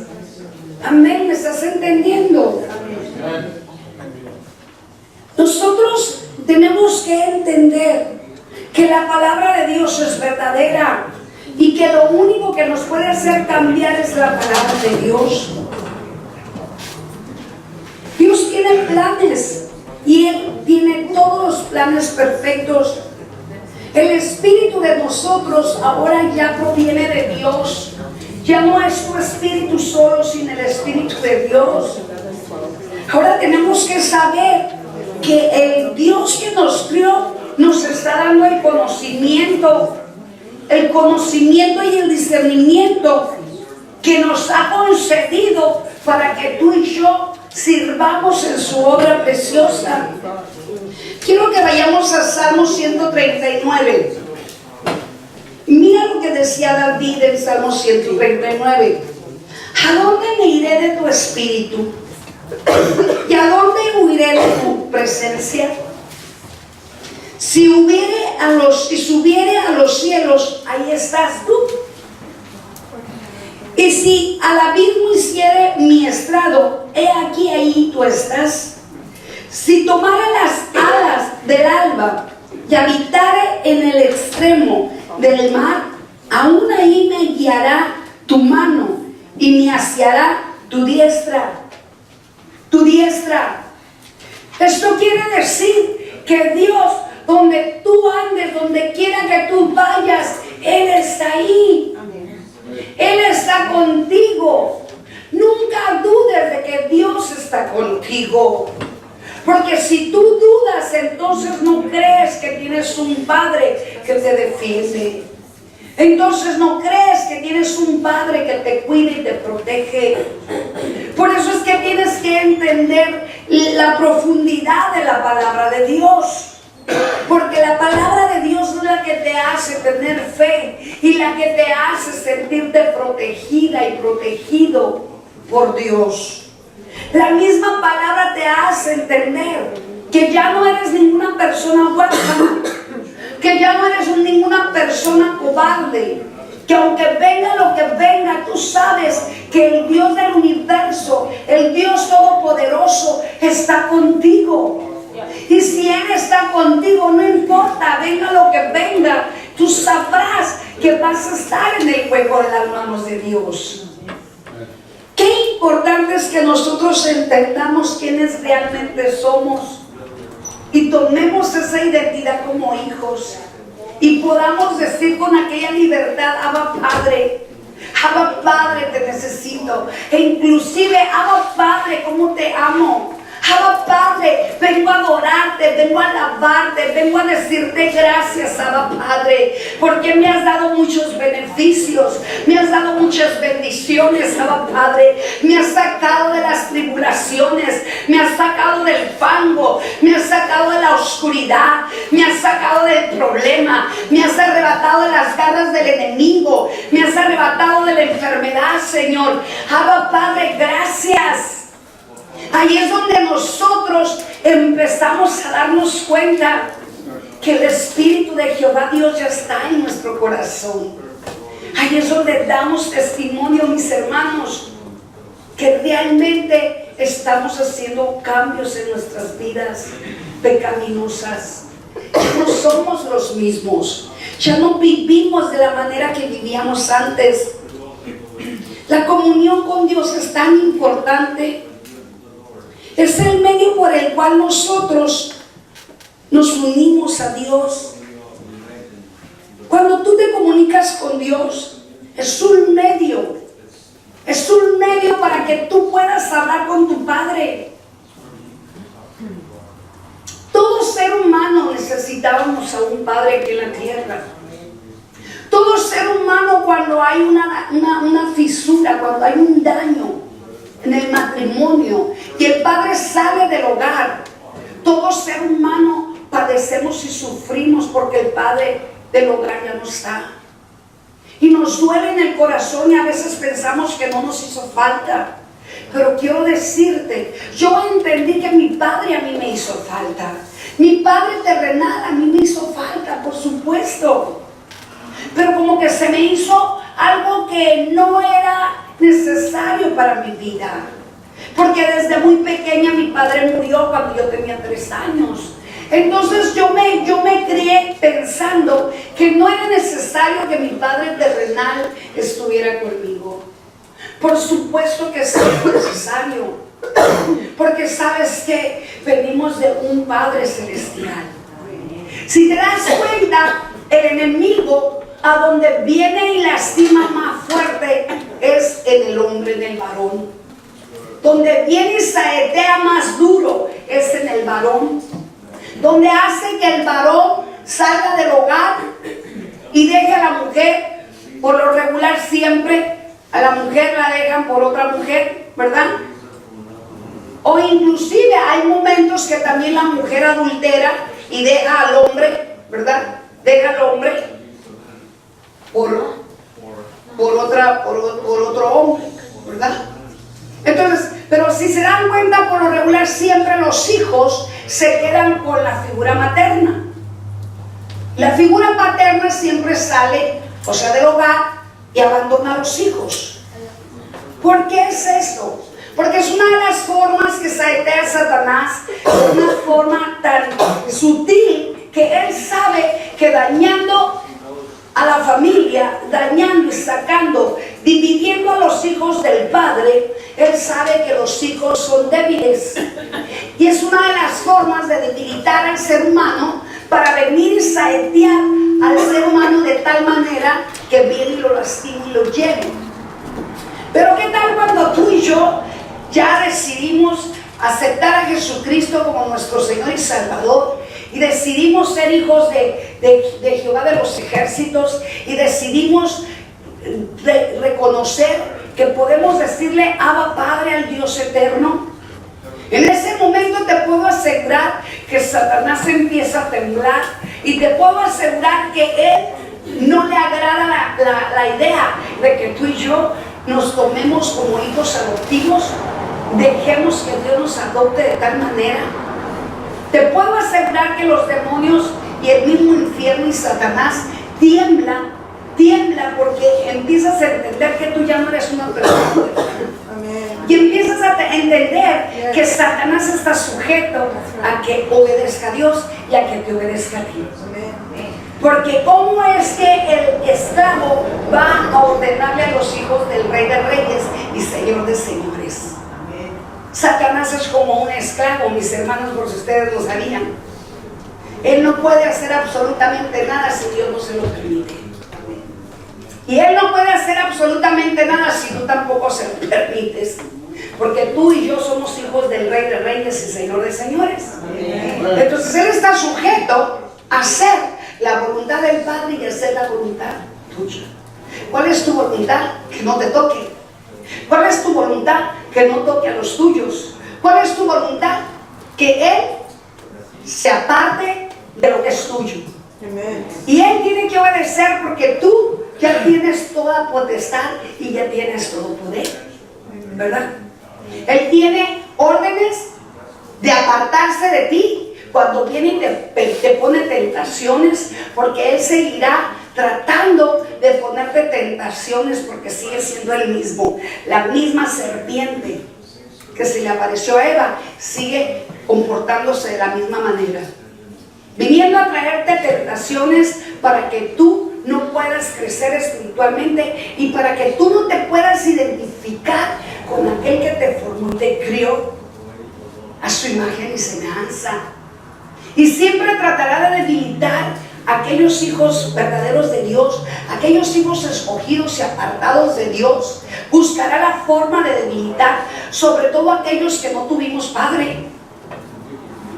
[SPEAKER 1] Amén, ¿me estás entendiendo? Nosotros tenemos que entender que la palabra de Dios es verdadera y que lo único que nos puede hacer cambiar es la palabra de Dios. Dios tiene planes y Él tiene todos los planes perfectos. El espíritu de nosotros ahora ya proviene de Dios. Ya no es tu espíritu solo, sino el espíritu de Dios. Ahora tenemos que saber que el Dios que nos crió nos está dando el conocimiento y el discernimiento que nos ha concedido para que tú y yo sirvamos en su obra preciosa. Quiero que vayamos a Salmo 139. Mira lo que decía David en Salmo 139. ¿A dónde me iré de tu espíritu? ¿Y a dónde huiré de tu presencia? Si subiere a los cielos, ahí estás tú. Y si al abismo hiciere mi estrado, he aquí ahí tú estás. Si tomare las alas del alba y habitare en el extremo del mar, aún ahí me guiará tu mano y me asiará tu diestra. Tu diestra. Esto quiere decir que Dios, donde tú andes, donde quiera que tú vayas, Él está ahí. Él está contigo. Nunca dudes de que Dios está contigo. Porque si tú dudas, entonces no crees que tienes un Padre que te defiende. Entonces no crees que tienes un Padre que te cuida y te protege. Por eso es que tienes que entender la profundidad de la palabra de Dios. Porque la palabra de Dios es la que te hace tener fe y la que te hace sentirte protegida y protegido por Dios. La misma palabra te hace entender que ya no eres ninguna persona huérfana, que ya no eres ninguna persona cobarde, que aunque venga lo que venga, tú sabes que el Dios del universo, el Dios todopoderoso, está contigo. Y si Él está contigo, no importa, venga lo que venga, tú sabrás que vas a estar en el juego de las manos de Dios. Qué importante es que nosotros entendamos quiénes realmente somos y tomemos esa identidad como hijos y podamos decir con aquella libertad: Abba Padre, Abba Padre, te necesito. E inclusive, Abba Padre, ¿cómo te amo? Abba Padre, vengo a adorarte, vengo a alabarte, vengo a decirte gracias, Abba Padre, porque me has dado muchos beneficios, me has dado muchas bendiciones, Abba Padre. Me has sacado de las tribulaciones, me has sacado del fango, me has sacado de la oscuridad, me has sacado del problema, me has arrebatado de las garras del enemigo, me has arrebatado de la enfermedad, Señor. Abba Padre, gracias. Ahí es donde nosotros empezamos a darnos cuenta que el Espíritu de Jehová Dios ya está en nuestro corazón. Ahí es donde damos testimonio, mis hermanos, que realmente estamos haciendo cambios en nuestras vidas pecaminosas. Ya no somos los mismos, ya no vivimos de la manera que vivíamos antes. La comunión con Dios es tan importante. Es el medio por el cual nosotros nos unimos a Dios. Cuando tú te comunicas con Dios, Es un medio. Es un medio para que tú puedas hablar con tu Padre. Todo ser humano necesitábamos a un Padre aquí en la tierra. Todo ser humano, cuando hay una fisura, cuando hay un daño en el matrimonio y el padre sale del hogar, todo ser humano padecemos y sufrimos porque el padre del hogar ya no está. Y nos duele en el corazón y a veces pensamos que no nos hizo falta. Pero quiero decirte, yo entendí que mi padre a mí me hizo falta. Mi padre terrenal a mí me hizo falta, por supuesto. Pero como que se me hizo algo que no era necesario para mi vida. Porque desde muy pequeña mi padre murió cuando yo tenía 3 años. Entonces yo me crié pensando que no era necesario que mi padre terrenal estuviera conmigo. Por supuesto que sí es necesario. Porque sabes que venimos de un Padre celestial. Si te das cuenta, el enemigo a donde viene y lastima más fuerte es en el hombre, en el varón. Donde viene y saetea más duro es en el varón. Donde hace que el varón salga del hogar y deje a la mujer, por lo regular siempre a la mujer la dejan por otra mujer, ¿verdad? O inclusive hay momentos que también la mujer adultera y deja al hombre, ¿verdad? Deja al hombre por otro hombre, ¿verdad? Entonces, pero si se dan cuenta, por lo regular siempre los hijos se quedan con la figura materna. La figura paterna siempre sale, o sea, del hogar y abandona a los hijos. ¿Por qué es esto? Porque es una de las formas que saetea Satanás, una forma tan sutil que él sabe que dañando a la familia, dañando y sacando, dividiendo a los hijos del padre, él sabe que los hijos son débiles. Y es una de las formas de debilitar al ser humano para venir y saetear al ser humano de tal manera que viene y lo lastima y lo lleve. Pero ¿qué tal cuando tú y yo ya decidimos aceptar a Jesucristo como nuestro Señor y Salvador, y decidimos ser hijos de Jehová de los ejércitos, y decidimos reconocer que podemos decirle Abba Padre al Dios eterno? En ese momento te puedo asegurar que Satanás empieza a temblar, y te puedo asegurar que él no le agrada la idea de que tú y yo nos tomemos como hijos adoptivos, dejemos que Dios nos adopte de tal manera. Te puedo asegurar que los demonios y el mismo infierno y Satanás tiembla porque empiezas a entender que tú ya no eres una persona. Y empiezas a entender que Satanás está sujeto a que obedezca a Dios y a que te obedezca a ti. Porque ¿cómo es que el esclavo va a ordenarle a los hijos del Rey de Reyes y Señor de Señores? Satanás es como un esclavo, mis hermanos, por si ustedes lo sabían. Él no puede hacer absolutamente nada si Dios no se lo permite. Y él no puede hacer absolutamente nada si tú tampoco se lo permites. Porque tú y yo somos hijos del Rey de Reyes y Señor de Señores. Entonces él está sujeto a hacer la voluntad del Padre y hacer la voluntad tuya. ¿Cuál es tu voluntad? Que no te toque. ¿Cuál es tu voluntad? Que no toque a los tuyos. ¿Cuál es tu voluntad? Que él se aparte de lo que es tuyo. Y él tiene que obedecer porque tú ya tienes toda potestad y ya tienes todo poder, ¿verdad? Él tiene órdenes de apartarse de ti cuando viene y te pone tentaciones, porque él seguirá tratando de ponerte tentaciones porque sigue siendo el mismo. La misma serpiente que se le apareció a Eva sigue comportándose de la misma manera, viniendo a traerte tentaciones para que tú no puedas crecer espiritualmente y para que tú no te puedas identificar con aquel que te formó y te crió a su imagen y semejanza. Y siempre tratará de debilitar aquellos hijos verdaderos de Dios, aquellos hijos escogidos y apartados de Dios, buscará la forma de debilitar, sobre todo aquellos que no tuvimos padre,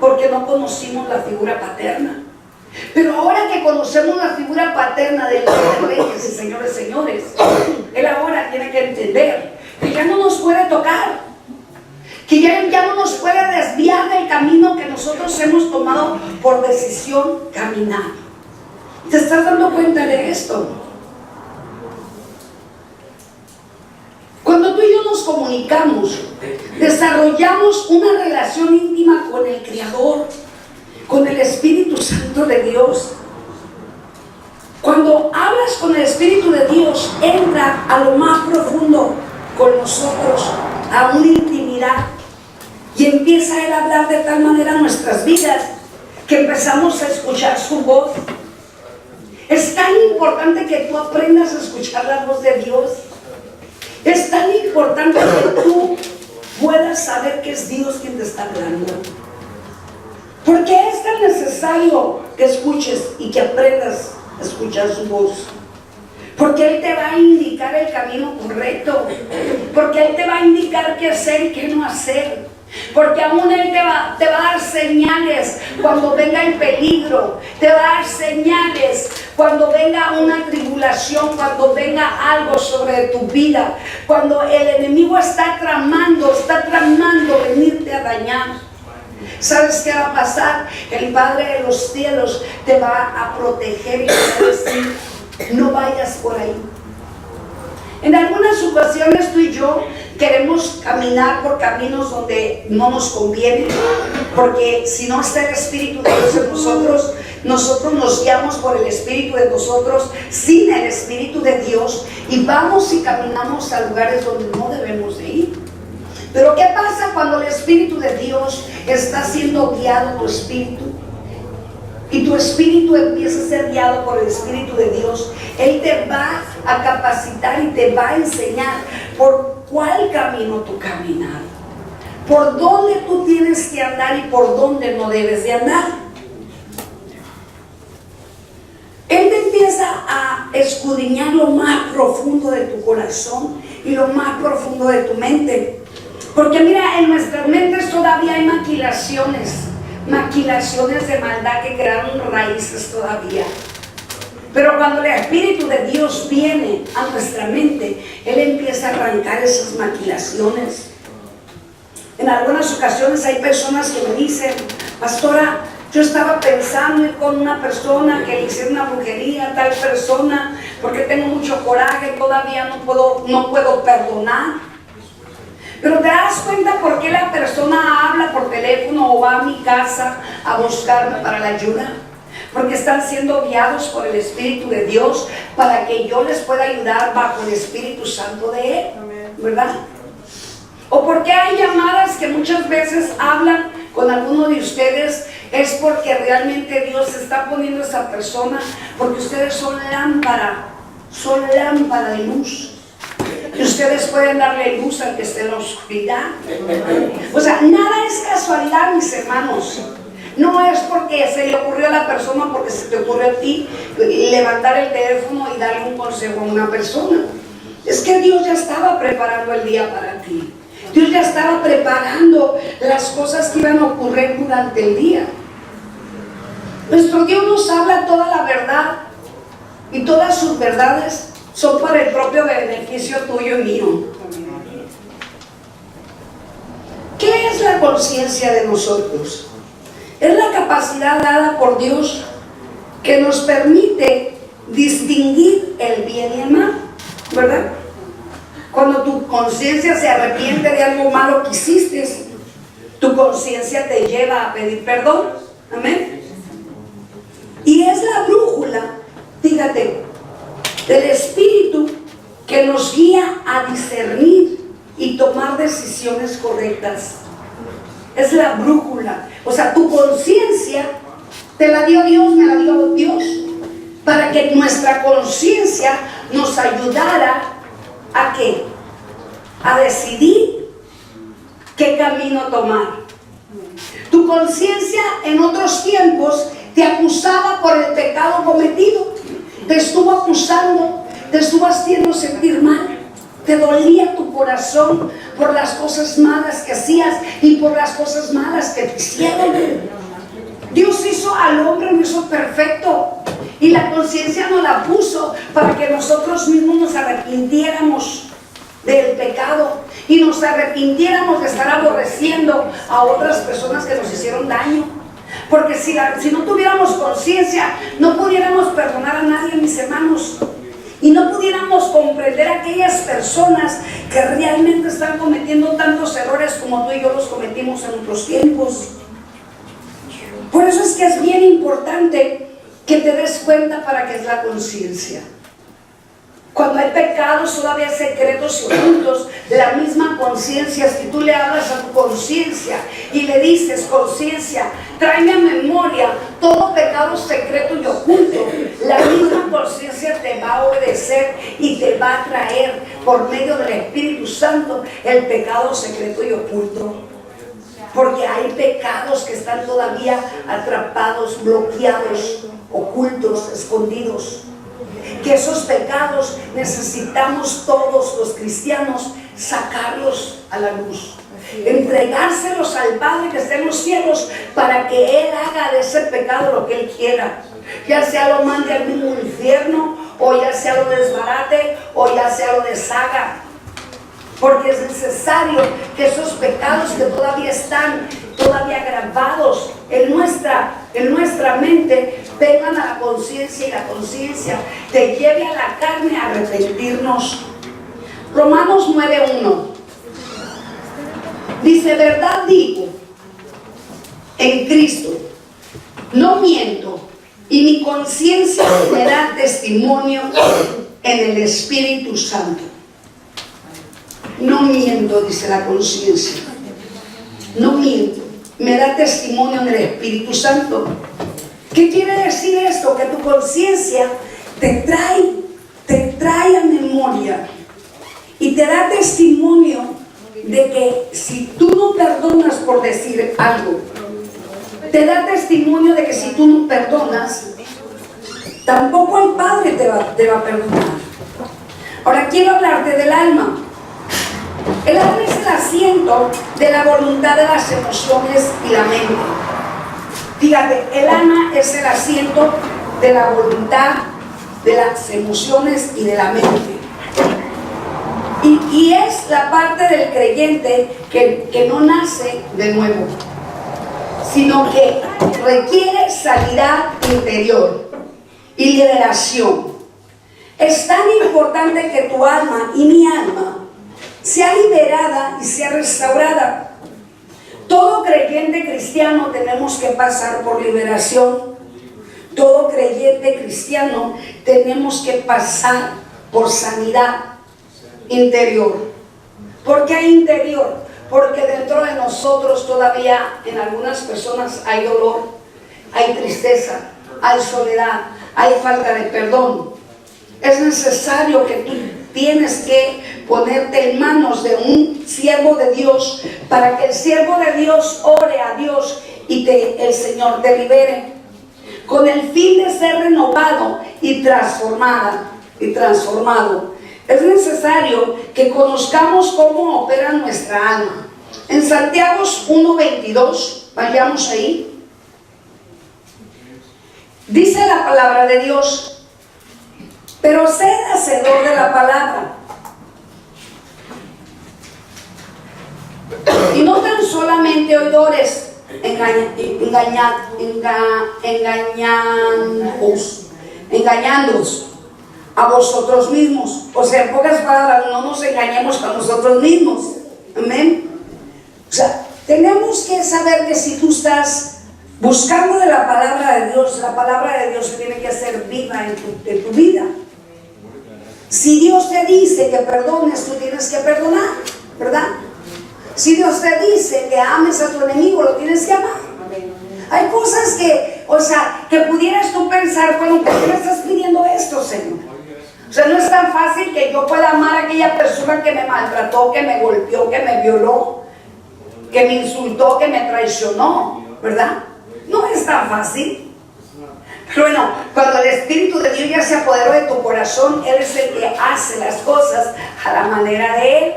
[SPEAKER 1] porque no conocimos la figura paterna. Pero ahora que conocemos la figura paterna de los reyes y señores, él ahora tiene que entender que ya no nos puede tocar, que ya no nos puede desviar del camino que nosotros hemos tomado por decisión caminar. ¿Te estás dando cuenta de esto? Cuando tú y yo nos comunicamos, desarrollamos una relación íntima con el Creador, con el Espíritu Santo de Dios. Cuando hablas con el Espíritu de Dios, entra a lo más profundo con nosotros, a una intimidad, y empieza Él a hablar de tal manera en nuestras vidas que empezamos a escuchar su voz. Es tan importante que tú aprendas a escuchar la voz de Dios. Es tan importante que tú puedas saber que es Dios quien te está hablando. Porque es tan necesario que escuches y que aprendas a escuchar su voz. Porque Él te va a indicar el camino correcto. Porque Él te va a indicar qué hacer y qué no hacer. Porque aún Él te va a dar señales cuando venga el peligro. Te va a dar señales cuando venga una tribulación, cuando venga algo sobre tu vida. Cuando el enemigo está tramando venirte a dañar. ¿Sabes qué va a pasar? El Padre de los cielos te va a proteger y te va a decir: no vayas por ahí. En algunas ocasiones tú y yo queremos caminar por caminos donde no nos conviene, porque si no está el Espíritu de Dios en nosotros, nosotros nos guiamos por el Espíritu de nosotros sin el Espíritu de Dios, y vamos y caminamos a lugares donde no debemos de ir. Pero ¿qué pasa cuando el Espíritu de Dios está siendo guiado, tu espíritu? Y tu espíritu empieza a ser guiado por el Espíritu de Dios. Él te va a capacitar y te va a enseñar por cuál camino tú caminar, por dónde tú tienes que andar y por dónde no debes de andar. Él te empieza a escudriñar lo más profundo de tu corazón y lo más profundo de tu mente. Porque mira, en nuestras mentes todavía hay maquilaciones de maldad que crearon raíces todavía. Pero cuando el Espíritu de Dios viene a nuestra mente, Él empieza a arrancar esas maquilaciones. En algunas ocasiones hay personas que me dicen: pastora, yo estaba pensando ir con una persona que le hiciera una brujería a tal persona, porque tengo mucho coraje, todavía no puedo perdonar. Pero te das cuenta por qué la persona habla por teléfono o va a mi casa a buscarme para la ayuda. Porque están siendo guiados por el Espíritu de Dios para que yo les pueda ayudar bajo el Espíritu Santo de Él, ¿verdad? O porque hay llamadas que muchas veces hablan con alguno de ustedes, es porque realmente Dios está poniendo a esa persona, porque ustedes son lámpara de luz. Y ustedes pueden darle luz al que esté en la oscuridad. O sea, nada es casualidad, mis hermanos. No es porque se le ocurrió a la persona, porque se te ocurrió a ti levantar el teléfono y darle un consejo a una persona. Es que Dios ya estaba preparando el día para ti. Dios ya estaba preparando las cosas que iban a ocurrir durante el día. Nuestro Dios nos habla toda la verdad, y todas sus verdades son para el propio beneficio tuyo y mío. ¿Qué es la conciencia de nosotros? Es la capacidad dada por Dios que nos permite distinguir el bien y el mal, ¿verdad? Cuando tu conciencia se arrepiente de algo malo que hiciste, tu conciencia te lleva a pedir perdón. Amén. Y es la brújula, fíjate, del Espíritu que nos guía a discernir y tomar decisiones correctas. Es la brújula. O sea, tu conciencia te la dio Dios, me la dio Dios, para que nuestra conciencia nos ayudara ¿a qué? A decidir qué camino tomar. Tu conciencia en otros tiempos te acusaba por el pecado cometido, te estuvo acusando, te estuvo haciendo sentir mal, te dolía tu corazón por las cosas malas que hacías y por las cosas malas que te hicieron. Dios hizo al hombre, lo hizo perfecto, y la conciencia nos la puso para que nosotros mismos nos arrepintiéramos del pecado y nos arrepintiéramos de estar aborreciendo a otras personas que nos hicieron daño. Porque si no tuviéramos conciencia, no pudiéramos perdonar a nadie, mis hermanos, y no pudiéramos comprender a aquellas personas que realmente están cometiendo tantos errores como tú y yo los cometimos en otros tiempos. Por eso es que es bien importante que te des cuenta para qué es la conciencia. Cuando hay pecados todavía secretos y ocultos, la misma conciencia, si tú le hablas a tu conciencia y le dices: conciencia, tráeme a memoria todo pecado secreto y oculto, la misma conciencia te va a obedecer y te va a traer por medio del Espíritu Santo el pecado secreto y oculto. Porque hay pecados que están todavía atrapados, bloqueados, ocultos, escondidos. Que esos pecados necesitamos todos los cristianos sacarlos a la luz, entregárselos al Padre que está en los cielos para que Él haga de ese pecado lo que Él quiera, ya sea lo mande al mismo infierno, o ya sea lo desbarate, o ya sea lo deshaga. Porque es necesario que esos pecados que todavía están grabados en nuestra mente vengan a la conciencia, y la conciencia te lleve a la carne a arrepentirnos. Romanos 9:1 dice: verdad digo en Cristo, no miento, y mi conciencia me da testimonio en el Espíritu Santo. No miento, dice la conciencia. No miento, me da testimonio en el Espíritu Santo. ¿Qué quiere decir esto? Que tu conciencia te trae a memoria y te da testimonio de que si tú no perdonas, por decir algo, te da testimonio de que si tú no perdonas, tampoco el Padre te va a perdonar. Ahora quiero hablarte del alma. El alma es el asiento de la voluntad, de las emociones y la mente. Fíjate, el alma es el asiento de la voluntad, de las emociones y de la mente. Y es la parte del creyente que no nace de nuevo, sino que requiere sanidad interior y liberación. Es tan importante que tu alma y mi alma sea liberada y sea restaurada. Todo creyente cristiano tenemos que pasar por liberación. Todo creyente cristiano tenemos que pasar por sanidad interior. ¿Por qué interior? Porque dentro de nosotros todavía en algunas personas hay dolor, hay tristeza, hay soledad, hay falta de perdón. Es necesario que tú tienes que ponerte en manos de un siervo de Dios para que el siervo de Dios ore a Dios y el Señor te libere, con el fin de ser renovado y transformado. Es necesario que conozcamos cómo opera nuestra alma. En Santiago 1:22, vayamos ahí, dice la palabra de Dios: pero sed hacedor de la palabra, y no tan solamente oidores, engañándoos a vosotros mismos. O sea, en pocas palabras, no nos engañemos a nosotros mismos. Amén. O sea, tenemos que saber que si tú estás buscando de la palabra de Dios, la palabra de Dios tiene que ser viva en tu vida. Si Dios te dice que perdones, tú tienes que perdonar, ¿verdad? Si Dios te dice que ames a tu enemigo, lo tienes que amar. Hay cosas que pudieras tú pensar: bueno, ¿por qué me estás pidiendo esto, Señor? O sea, no es tan fácil que yo pueda amar a aquella persona que me maltrató, que me golpeó, que me violó, que me insultó, que me traicionó, ¿verdad? No es tan fácil. Pero bueno, cuando el Espíritu de Dios ya se apoderó de tu corazón, Él es el que hace las cosas a la manera de Él.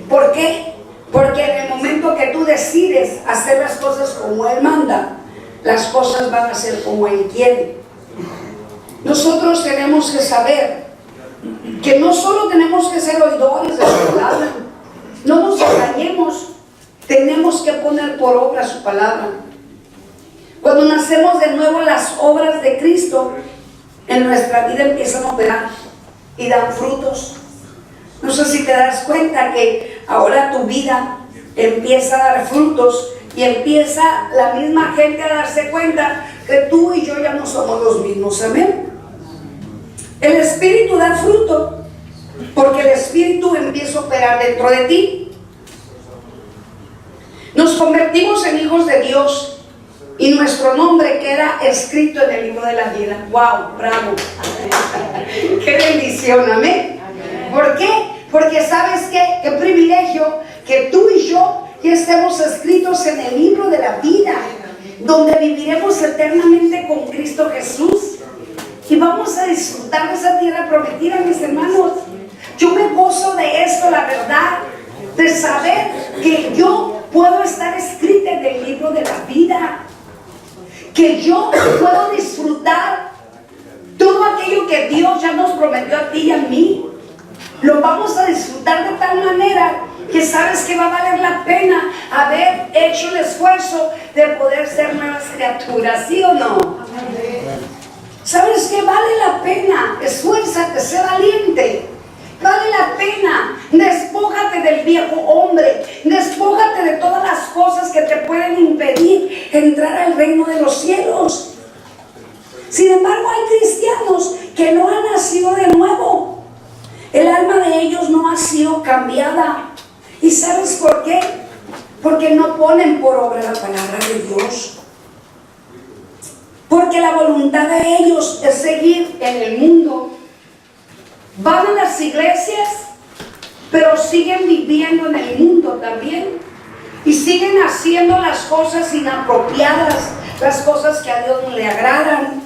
[SPEAKER 1] ¿Por qué? Porque en el momento que tú decides hacer las cosas como Él manda, las cosas van a ser como Él quiere. Nosotros tenemos que saber que no solo tenemos que ser oidores de su palabra, no nos engañemos, tenemos que poner por obra su palabra. Cuando nacemos de nuevo, las obras de Cristo en nuestra vida empiezan a operar y dan frutos. No sé si te das cuenta que ahora tu vida empieza a dar frutos y empieza la misma gente a darse cuenta que tú y yo ya no somos los mismos. Amén. El Espíritu da fruto porque el Espíritu empieza a operar dentro de ti. Nos convertimos en hijos de Dios y nuestro nombre queda escrito en el libro de la vida. ¡Wow! ¡Bravo! ¡Qué bendición! Amén. ¿Por qué? Porque ¿sabes qué? ¡Qué privilegio que tú y yo ya estemos escritos en el libro de la vida, donde viviremos eternamente con Cristo Jesús y vamos a disfrutar de esa tierra prometida, mis hermanos? Yo me gozo de esto, la verdad, de saber que yo puedo estar escrita en el libro de la vida, que yo puedo disfrutar todo aquello que Dios ya nos prometió a ti y a mí. Lo vamos a disfrutar de tal manera que sabes que va a valer la pena haber hecho el esfuerzo de poder ser nuevas criaturas, ¿sí o no? ¿Sabes que vale la pena? Esfuérzate, sé valiente. Vale la pena. Despójate del viejo hombre. Despójate de todas las cosas que te pueden impedir entrar al reino de los cielos. Sin embargo, hay cristianos que no han nacido de nuevo. El alma de ellos no ha sido cambiada. ¿Y sabes por qué? Porque no ponen por obra la palabra de Dios. Porque la voluntad de ellos es seguir en el mundo. Van a las iglesias, pero siguen viviendo en el mundo también. Y siguen haciendo las cosas inapropiadas, las cosas que a Dios no le agradan.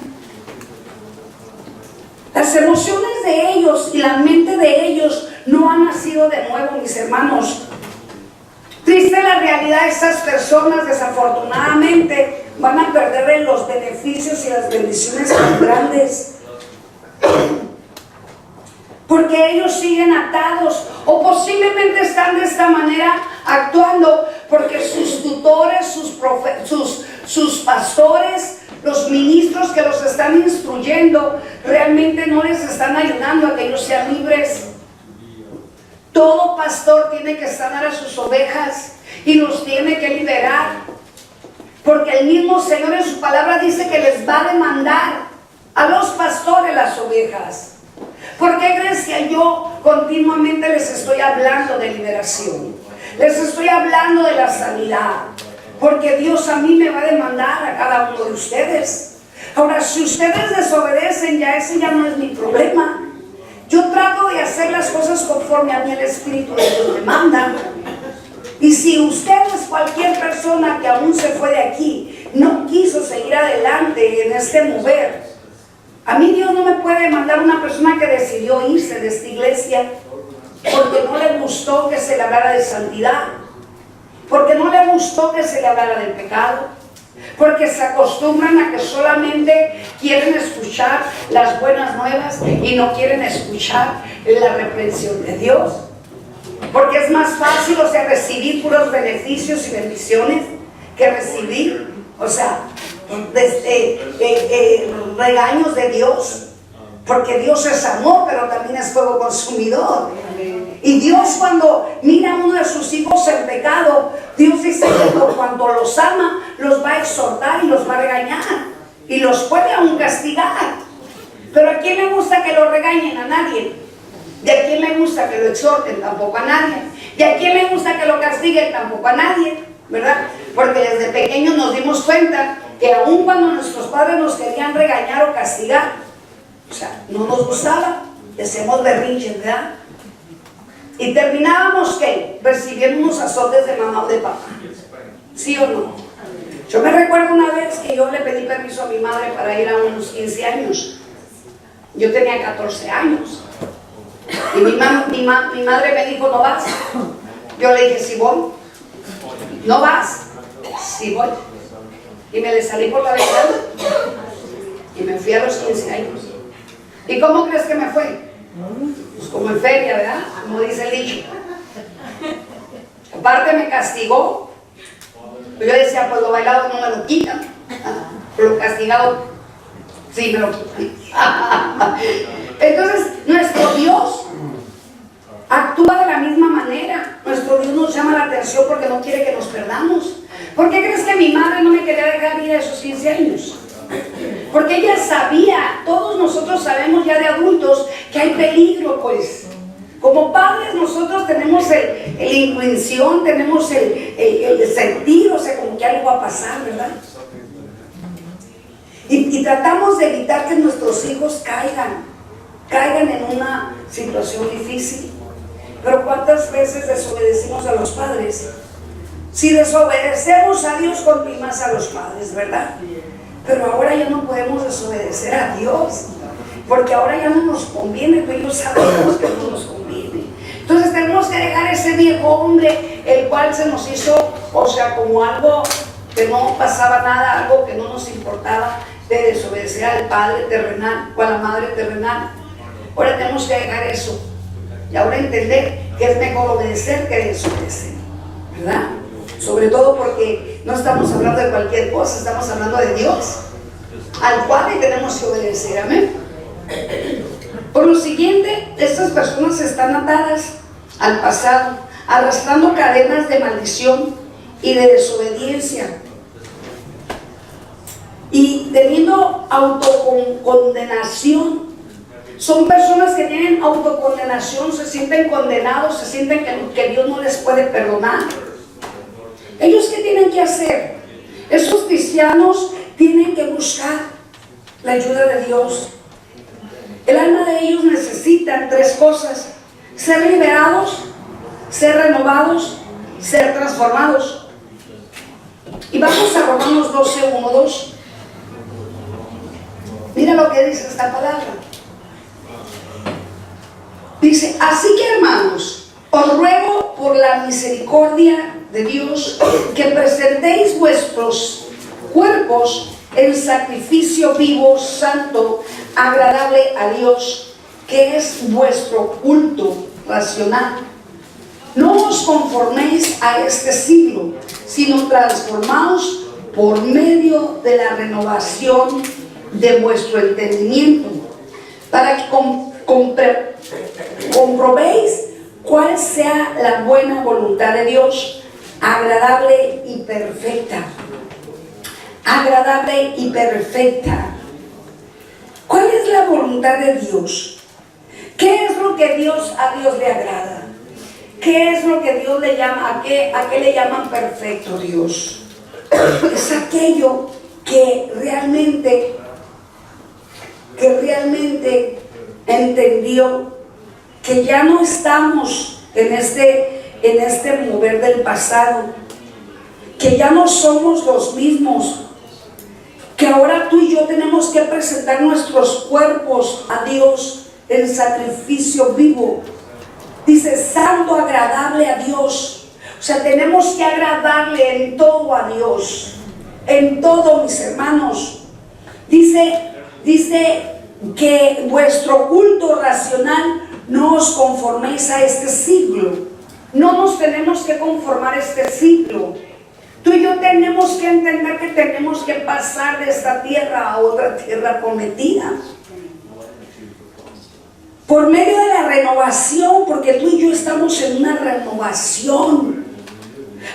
[SPEAKER 1] Las emociones de ellos y la mente de ellos no han nacido de nuevo, mis hermanos. Triste la realidad de estas personas, desafortunadamente, van a perder los beneficios y las bendiciones tan grandes. Porque ellos siguen atados o posiblemente están de esta manera actuando porque sus tutores, sus pastores, los ministros que los están instruyendo realmente no les están ayudando a que ellos sean libres. Todo pastor tiene que sanar a sus ovejas y los tiene que liberar, porque el mismo Señor en su palabra dice que les va a demandar a los pastores las ovejas. ¿Por qué crees que yo continuamente les estoy hablando de liberación? Les estoy hablando de la sanidad, porque Dios a mí me va a demandar a cada uno de ustedes. Ahora, si ustedes desobedecen, ese ya no es mi problema. Yo trato de hacer las cosas conforme a mí el Espíritu de Dios me manda. Y si ustedes, cualquier persona que aún se fue de aquí, no quiso seguir adelante en este mover, a mí Dios no me puede mandar una persona que decidió irse de esta iglesia porque no le gustó que se le hablara de santidad, porque no le gustó que se le hablara del pecado, porque se acostumbran a que solamente quieren escuchar las buenas nuevas y no quieren escuchar la reprensión de Dios. Porque es más fácil, recibir puros beneficios y bendiciones que recibir, regaños de Dios. Porque Dios es amor, pero también es fuego consumidor. Y Dios, cuando mira a uno de sus hijos en pecado, Dios dice que por cuanto los ama, los va a exhortar y los va a regañar. Y los puede aún castigar. Pero ¿a quién le gusta que lo regañen? A nadie. ¿Y a quién le gusta que lo exhorten? Tampoco a nadie. ¿Y a quién le gusta que lo castiguen? Tampoco a nadie, ¿verdad? Porque desde pequeños nos dimos cuenta que aun cuando nuestros padres nos querían regañar o castigar, no nos gustaba, hacíamos berrinches, ¿verdad? Y terminábamos, ¿qué? Recibiendo unos azotes de mamá o de papá. ¿Sí o no? Yo me recuerdo una vez que yo le pedí permiso a mi madre para ir a unos 15 años. Yo tenía 14 años. Y mi madre me dijo, ¿no vas? Yo le dije, sí voy. ¿No vas? Sí voy. Y me le salí por la ventana y me fui a los 15 años. ¿Y cómo crees que me fue? Pues como en feria, ¿verdad? Como dice el dicho. Aparte me castigó. Yo decía, pues lo bailado no me lo quitan, pero lo castigado sí me lo quitan. Entonces, nuestro Dios actúa de la misma manera. Nuestro Dios nos llama la atención porque no quiere que nos perdamos. ¿Por qué crees que mi madre no me quería dejar ir a esos 15 años? Porque ella sabía, todos nosotros sabemos ya de adultos, que hay peligro, pues. Como padres nosotros tenemos la intuición, tenemos el sentir, o sea, como que algo va a pasar, ¿verdad? Y tratamos de evitar que nuestros hijos caigan en una situación difícil. Pero ¿cuántas veces desobedecimos a los padres? Si desobedecemos a Dios, con más a los padres, ¿verdad? Pero ahora ya no podemos desobedecer a Dios, porque ahora ya no nos conviene, pero ellos sabemos que no nos conviene. Entonces tenemos que dejar ese viejo hombre, el cual se nos hizo, o sea, como algo que no pasaba nada, algo que no nos importaba, de desobedecer al padre terrenal o a la madre terrenal. Ahora tenemos que dejar eso y ahora entender que es mejor obedecer que desobedecer, ¿verdad? Sobre todo porque no estamos hablando de cualquier cosa, estamos hablando de Dios, al cual le tenemos que obedecer. Amén. Por lo siguiente, estas personas están atadas al pasado, arrastrando cadenas de maldición y de desobediencia, y teniendo autocondenación. Son personas que tienen autocondenación, se sienten condenados, se sienten que Dios no les puede perdonar. ¿Ellos qué tienen que hacer? Esos cristianos tienen que buscar la ayuda de Dios. El alma de ellos necesita 3 cosas: ser liberados, ser renovados, ser transformados. Y vamos a Romanos 12, 1, 2. Mira lo que dice esta palabra. Dice, así que hermanos, os ruego por la misericordia de Dios que presentéis vuestros cuerpos en sacrificio vivo, santo, agradable a Dios, que es vuestro culto racional. No os conforméis a este siglo, sino transformaos por medio de la renovación de vuestro entendimiento, para que comprobéis cuál sea la buena voluntad de Dios, agradable y perfecta. Agradable y perfecta. ¿Cuál es la voluntad de Dios? ¿Qué es lo que a Dios le agrada? ¿Qué es lo que Dios le llama? ¿A qué le llaman perfecto Dios? Es aquello que realmente entendió que ya no estamos en este mover del pasado, que ya no somos los mismos, que ahora tú y yo tenemos que presentar nuestros cuerpos a Dios en sacrificio vivo. Dice, santo, agradable a Dios. O sea, tenemos que agradarle en todo a Dios, en todo, mis hermanos. Dice que vuestro culto racional, no os conforméis a este siglo. No nos tenemos que conformar a este siglo. Tú y yo tenemos que entender que tenemos que pasar de esta tierra a otra tierra prometida. Por medio de la renovación, porque tú y yo estamos en una renovación.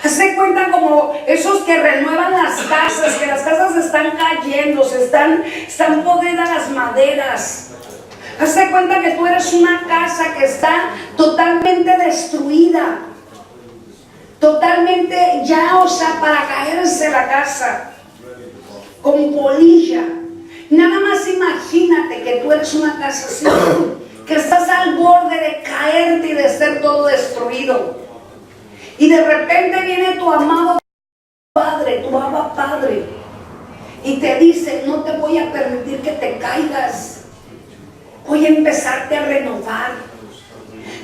[SPEAKER 1] Hazte cuenta como esos que renuevan las casas, que las casas están cayendo, están podridas las maderas. Hazte cuenta que tú eres una casa que está totalmente destruida, totalmente ya, o sea, para caerse la casa, con polilla. Nada más imagínate que tú eres una casa así, que estás al borde de caerte y de ser todo destruido. Y de repente viene tu amado Padre, tu Abba Padre, Padre y te dice: no te voy a permitir que te caigas, voy a empezarte a renovar,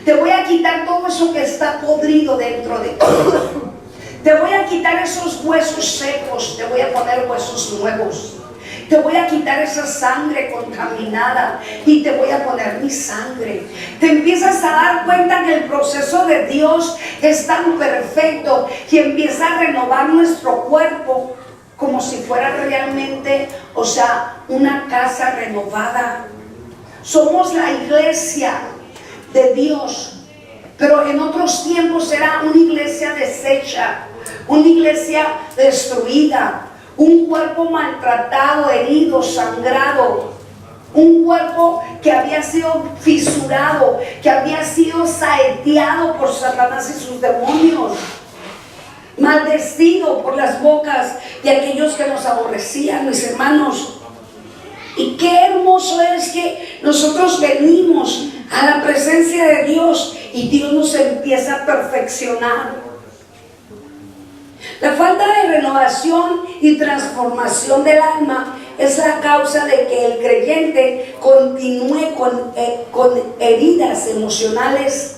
[SPEAKER 1] te voy a quitar todo eso que está podrido dentro de ti, te voy a quitar esos huesos secos, te voy a poner huesos nuevos, te voy a quitar esa sangre contaminada y te voy a poner mi sangre. Te empiezas a dar cuenta que el proceso de Dios es tan perfecto y empieza a renovar nuestro cuerpo como si fuera realmente, o sea, una casa renovada. Somos la iglesia de Dios, pero en otros tiempos era una iglesia deshecha, una iglesia destruida, un cuerpo maltratado, herido, sangrado, un cuerpo que había sido fisurado, que había sido saeteado por Satanás y sus demonios, maldecido por las bocas de aquellos que nos aborrecían, mis hermanos. Y qué hermoso es que nosotros venimos a la presencia de Dios y Dios nos empieza a perfeccionar. La falta de renovación y transformación del alma es la causa de que el creyente continúe con heridas emocionales.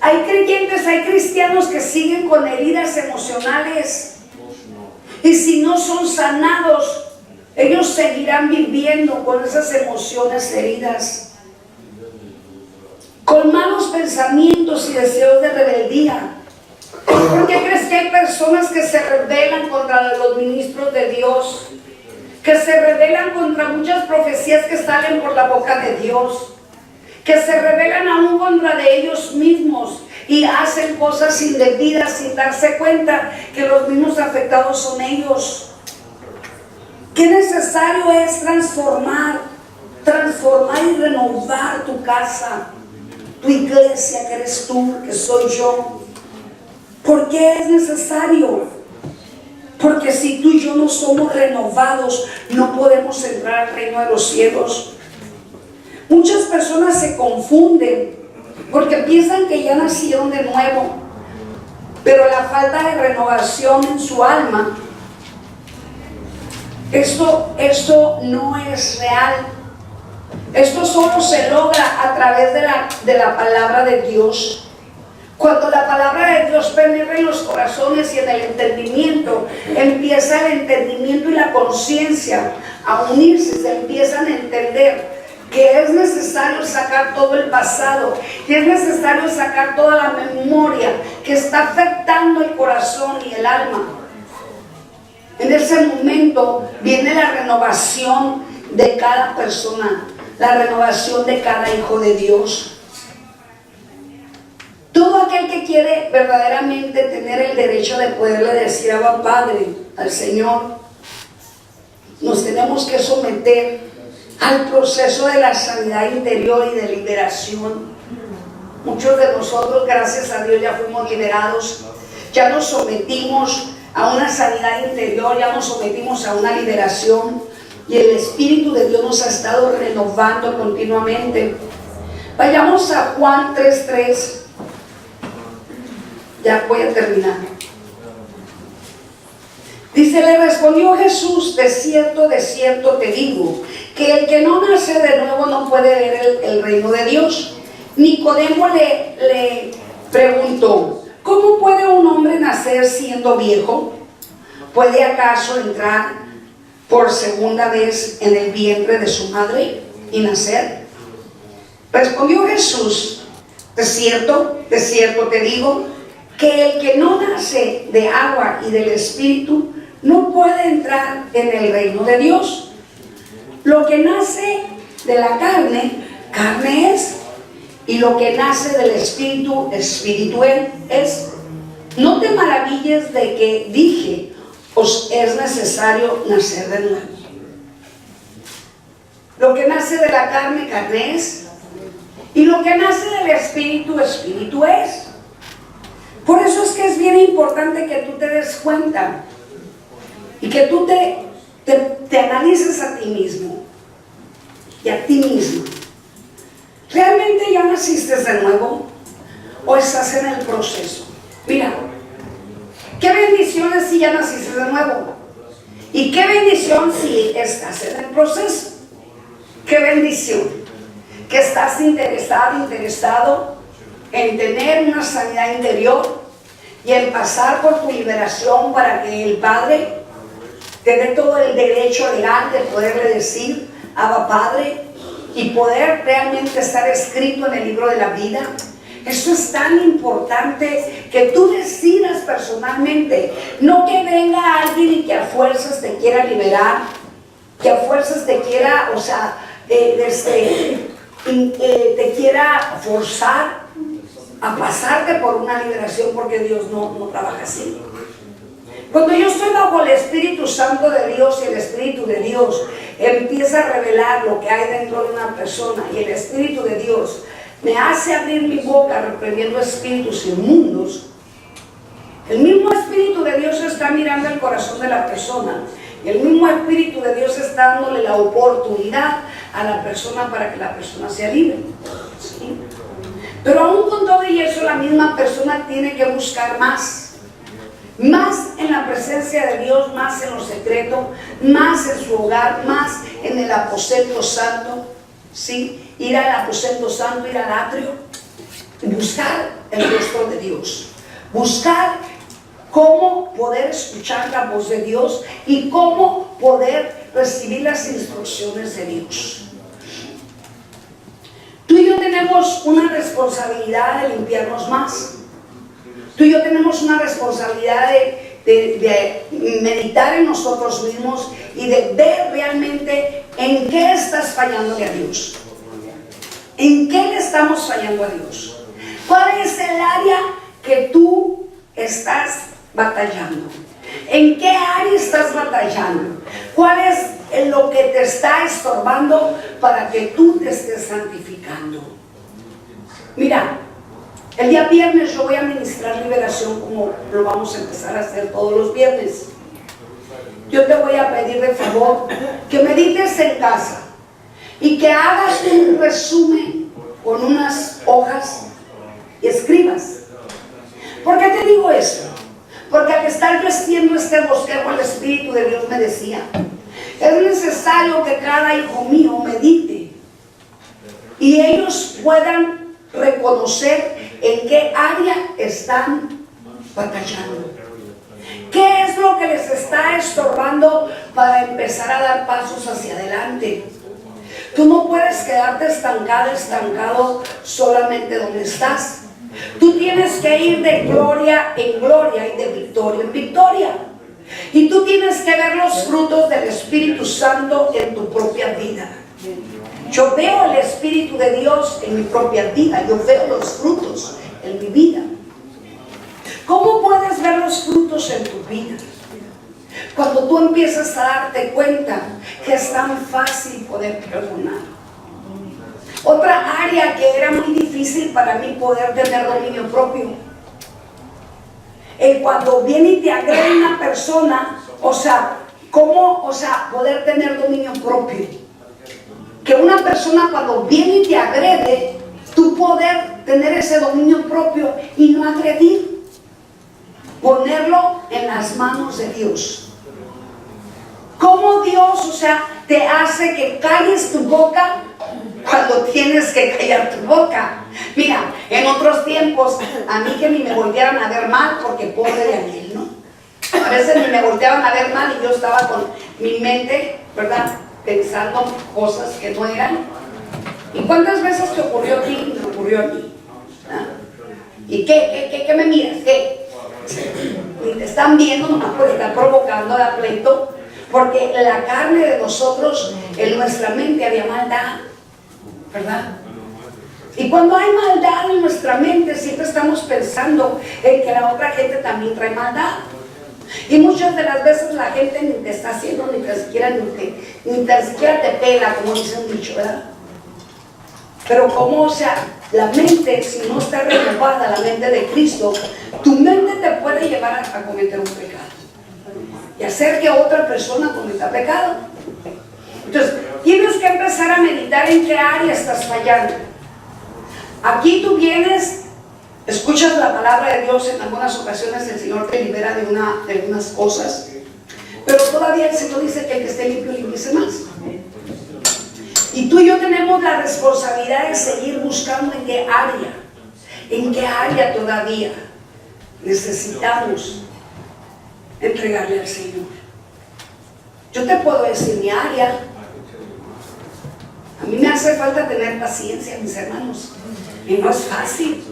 [SPEAKER 1] Hay creyentes, hay cristianos que siguen con heridas emocionales, y si no son sanados, ellos seguirán viviendo con esas emociones heridas, con malos pensamientos y deseos de rebeldía. ¿Por qué crees que hay personas que se rebelan contra los ministros de Dios? Que se rebelan contra muchas profecías que salen por la boca de Dios, que se rebelan aún contra de ellos mismos y hacen cosas indebidas sin darse cuenta que los mismos afectados son ellos. Qué necesario es transformar y renovar tu casa, tu iglesia, que eres tú, que soy yo. ¿Por qué es necesario? Porque si tú y yo no somos renovados, no podemos entrar al reino de los cielos. Muchas personas se confunden porque piensan que ya nacieron de nuevo, pero la falta de renovación en su alma, esto no es real. Esto solo se logra a través de la palabra de Dios. Cuando la palabra de Dios penetra en los corazones y en el entendimiento, empieza el entendimiento y la conciencia a unirse, se empiezan a entender que es necesario sacar todo el pasado, que es necesario sacar toda la memoria que está afectando el corazón y el alma. En ese momento viene la renovación de cada persona, la renovación de cada hijo de Dios. Todo aquel que quiere verdaderamente tener el derecho de poderle decir Abba Padre al Señor, nos tenemos que someter al proceso de la sanidad interior y de liberación. Muchos de nosotros, gracias a Dios, ya fuimos liberados, ya nos sometimos a una sanidad interior, ya nos sometimos a una liberación, y el Espíritu de Dios nos ha estado renovando continuamente. Vayamos a Juan 3:3. Ya voy a terminar. Dice: le respondió Jesús: de cierto te digo, que el que no nace de nuevo no puede ver el reino de Dios. Nicodemo le preguntó: ¿cómo puede un hombre nacer siendo viejo? ¿Puede acaso entrar por segunda vez en el vientre de su madre y nacer? Respondió Jesús: de cierto te digo, que el que no nace de agua y del Espíritu no puede entrar en el reino de Dios. Lo que nace de la carne, carne es, y lo que nace del Espíritu, espíritu es. No te maravilles de que dije: os es necesario nacer de nuevo. Lo que nace de la carne, carne es, y lo que nace del Espíritu, espíritu es. Por eso es que es bien importante que tú te des cuenta y que tú te analices a ti mismo y a ti mismo. ¿Realmente ya naciste de nuevo o estás en el proceso? Mira, Qué bendiciones si ya naciste de nuevo. Y qué bendición si estás en el proceso. Qué bendición que estás interesado en tener una sanidad interior y en pasar por tu liberación para que el Padre te dé todo el derecho legal de poderle decir Abba Padre y poder realmente estar escrito en el libro de la vida. Eso es tan importante que tú decidas personalmente, no que venga alguien y que a fuerzas te quiera liberar, que a fuerzas te quiera, te quiera forzar a pasarte por una liberación, porque Dios no trabaja así. Cuando yo estoy bajo el Espíritu Santo de Dios y el Espíritu de Dios empieza a revelar lo que hay dentro de una persona y el Espíritu de Dios me hace abrir mi boca reprendiendo espíritus inmundos, el mismo Espíritu de Dios está mirando el corazón de la persona y el mismo Espíritu de Dios está dándole la oportunidad a la persona para que la persona sea libre. ¿Sí? Pero aún con todo y eso, la misma persona tiene que buscar más en la presencia de Dios, más en lo secreto, más en su hogar, más en el aposento santo, ¿sí? Ir al aposento santo, ir al atrio, y buscar el rostro de Dios, buscar cómo poder escuchar la voz de Dios y cómo poder recibir las instrucciones de Dios. Tú y yo tenemos una responsabilidad de limpiarnos más. Tú y yo tenemos una responsabilidad de meditar en nosotros mismos y de ver realmente en qué estás fallándole a Dios. ¿En qué le estamos fallando a Dios? ¿Cuál es el área que tú estás batallando? ¿En qué área estás batallando? ¿Cuál es lo que te está estorbando para que tú te estés santificando? Mira, el día viernes yo voy a ministrar liberación como lo vamos a empezar a hacer todos los viernes. Yo te voy a pedir de favor que medites en casa y que hagas un resumen con unas hojas y escribas. ¿Por qué te digo eso? Porque al estar yo haciendo este bosquejo, el Espíritu de Dios me decía, es necesario que cada hijo mío medite y ellos puedan reconocer en qué área están batallando. ¿Qué es lo que les está estorbando para empezar a dar pasos hacia adelante? Tú no puedes quedarte estancado solamente donde estás. Tú tienes que ir de gloria en gloria y de victoria en victoria. Y tú tienes que ver los frutos del Espíritu Santo en tu propia vida. Yo veo el Espíritu de Dios en mi propia vida. Yo veo los frutos en mi vida. ¿Cómo puedes ver los frutos en tu vida? Cuando tú empiezas a darte cuenta que es tan fácil poder perdonar. Otra área que era muy difícil para mí poder tener dominio propio. Cuando viene y te agrede una persona, ¿cómo poder tener dominio propio? Que una persona cuando viene y te agrede, tú poder tener ese dominio propio y no agredir. Ponerlo en las manos de Dios. ¿Cómo Dios, te hace que calles tu boca cuando tienes que callar tu boca? Mira, en otros tiempos, a mí que ni me voltearan a ver mal, porque pobre de aquel, ¿no? A veces ni me volteaban a ver mal y yo estaba con mi mente, ¿verdad?, pensando cosas que no eran. ¿Y cuántas veces te ocurrió a ti y me ocurrió a mí? ¿Ah? ¿Y qué me miras? ¿Qué? Y te están viendo nomás porque están provocando a pleito, porque la carne de nosotros, en nuestra mente había maldad, ¿verdad? Y cuando hay maldad en nuestra mente, siempre estamos pensando en que la otra gente también trae maldad. Y muchas de las veces la gente ni te está haciendo, ni tan siquiera te pela, como dice un dicho, ¿verdad? Pero como, la mente, si no está renovada, la mente de Cristo, tu mente te puede llevar a cometer un pecado y hacer que otra persona cometa pecado. Entonces, tienes que empezar a meditar en qué área estás fallando. Aquí tú vienes escuchas la palabra de Dios, en algunas ocasiones el Señor te libera de unas cosas, pero todavía el Señor dice que el que esté limpio, límpiese más. Y tú y yo tenemos la responsabilidad de seguir buscando en qué área todavía necesitamos entregarle al Señor. Yo te puedo decir mi área. A mí me hace falta tener paciencia, mis hermanos, y no es fácil.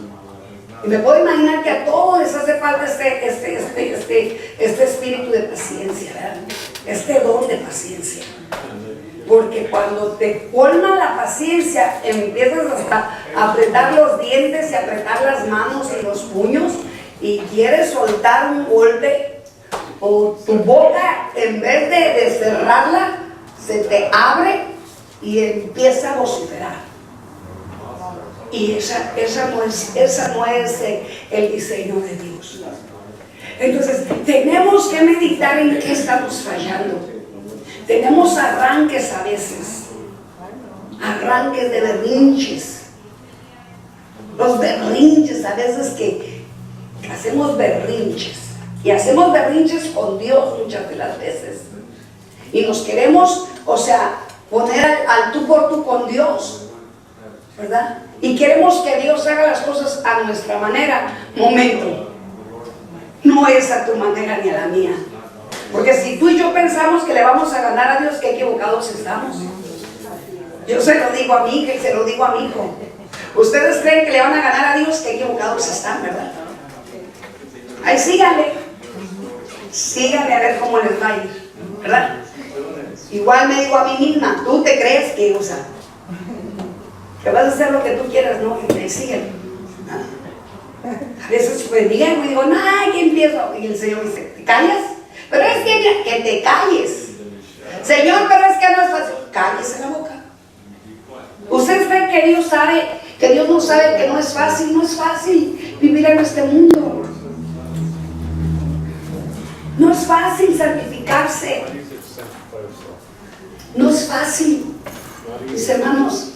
[SPEAKER 1] Y me puedo imaginar que a todos les hace falta este espíritu de paciencia, ¿verdad? Este don de paciencia. Porque cuando te colma la paciencia, empiezas a apretar los dientes y apretar las manos y los puños y quieres soltar un golpe, o tu boca, en vez de cerrarla, se te abre y empieza a vociferar. Y esa no es el diseño de Dios. Entonces, tenemos que meditar en qué estamos fallando. Tenemos arranques a veces, arranques de berrinches. Los berrinches, a veces que hacemos berrinches. Y hacemos berrinches con Dios muchas de las veces. Y nos queremos, poner al tú por tú con Dios, ¿verdad? Y queremos que Dios haga las cosas a nuestra manera. Momento, no es a tu manera ni a la mía. Porque si tú y yo pensamos que le vamos a ganar a Dios, qué equivocados estamos. Yo se lo digo a mi hija y se lo digo a mi hijo. Ustedes creen que le van a ganar a Dios, qué equivocados están, ¿verdad? Ahí síganle a ver cómo les va a ir, ¿verdad? Igual me digo a mí misma, tú te crees que, que vas a hacer lo que tú quieras, ¿no? Y me siguen. A veces pues niego y digo, ¡ay, que empiezo! Y el Señor dice, ¿te callas? Pero es que te calles. Señor, pero es que no es fácil. Cállese la boca. ¿Usted cree que Dios sabe, que Dios no sabe que no es fácil? No es fácil vivir en este mundo. No es fácil santificarse. No es fácil, mis hermanos.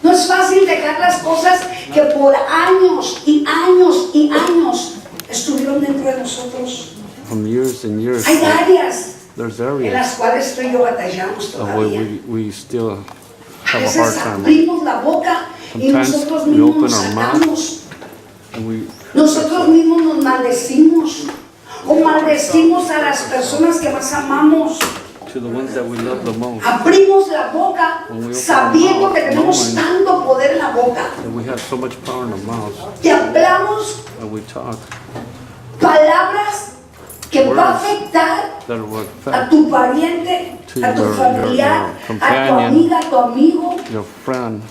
[SPEAKER 1] No es fácil dejar las cosas que por años y años y años estuvieron dentro de nosotros.
[SPEAKER 2] From years and years,
[SPEAKER 1] Hay áreas
[SPEAKER 2] there's
[SPEAKER 1] en
[SPEAKER 2] areas
[SPEAKER 1] las cuales tú y yo batallamos
[SPEAKER 2] of where
[SPEAKER 1] todavía.
[SPEAKER 2] we still
[SPEAKER 1] A
[SPEAKER 2] have a hard
[SPEAKER 1] veces
[SPEAKER 2] time.
[SPEAKER 1] abrimos la boca y
[SPEAKER 2] Sometimes
[SPEAKER 1] nosotros
[SPEAKER 2] we
[SPEAKER 1] mismos
[SPEAKER 2] open
[SPEAKER 1] nos
[SPEAKER 2] our mouth
[SPEAKER 1] sacamos.
[SPEAKER 2] And
[SPEAKER 1] Nosotros mismos nos maldecimos o maldecimos a las personas que más amamos.
[SPEAKER 2] to the ones that we love the most,
[SPEAKER 1] Abrimos la boca
[SPEAKER 2] When we open
[SPEAKER 1] sabiendo
[SPEAKER 2] our
[SPEAKER 1] que tenemos
[SPEAKER 2] mouth,
[SPEAKER 1] tanto poder en la boca
[SPEAKER 2] and we have so much power in our mouths,
[SPEAKER 1] y hablamos
[SPEAKER 2] and we talk
[SPEAKER 1] palabras que va a
[SPEAKER 2] Words
[SPEAKER 1] afectar
[SPEAKER 2] that will
[SPEAKER 1] a
[SPEAKER 2] affect
[SPEAKER 1] tu pariente,
[SPEAKER 2] To
[SPEAKER 1] a tu
[SPEAKER 2] your
[SPEAKER 1] familiar, a tu
[SPEAKER 2] companion.
[SPEAKER 1] amiga, a tu amigo.
[SPEAKER 2] your friend.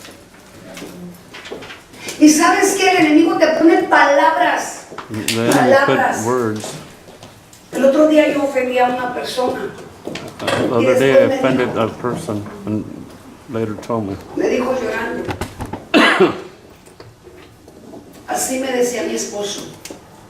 [SPEAKER 1] Y sabes que el enemigo te pone palabras.
[SPEAKER 2] The enemy
[SPEAKER 1] Palabras.
[SPEAKER 2] put words.
[SPEAKER 1] El otro día yo ofendí a una persona.
[SPEAKER 2] The other day I offended a person and later told me.
[SPEAKER 1] Me dijo llorando. Así me decía mi esposo.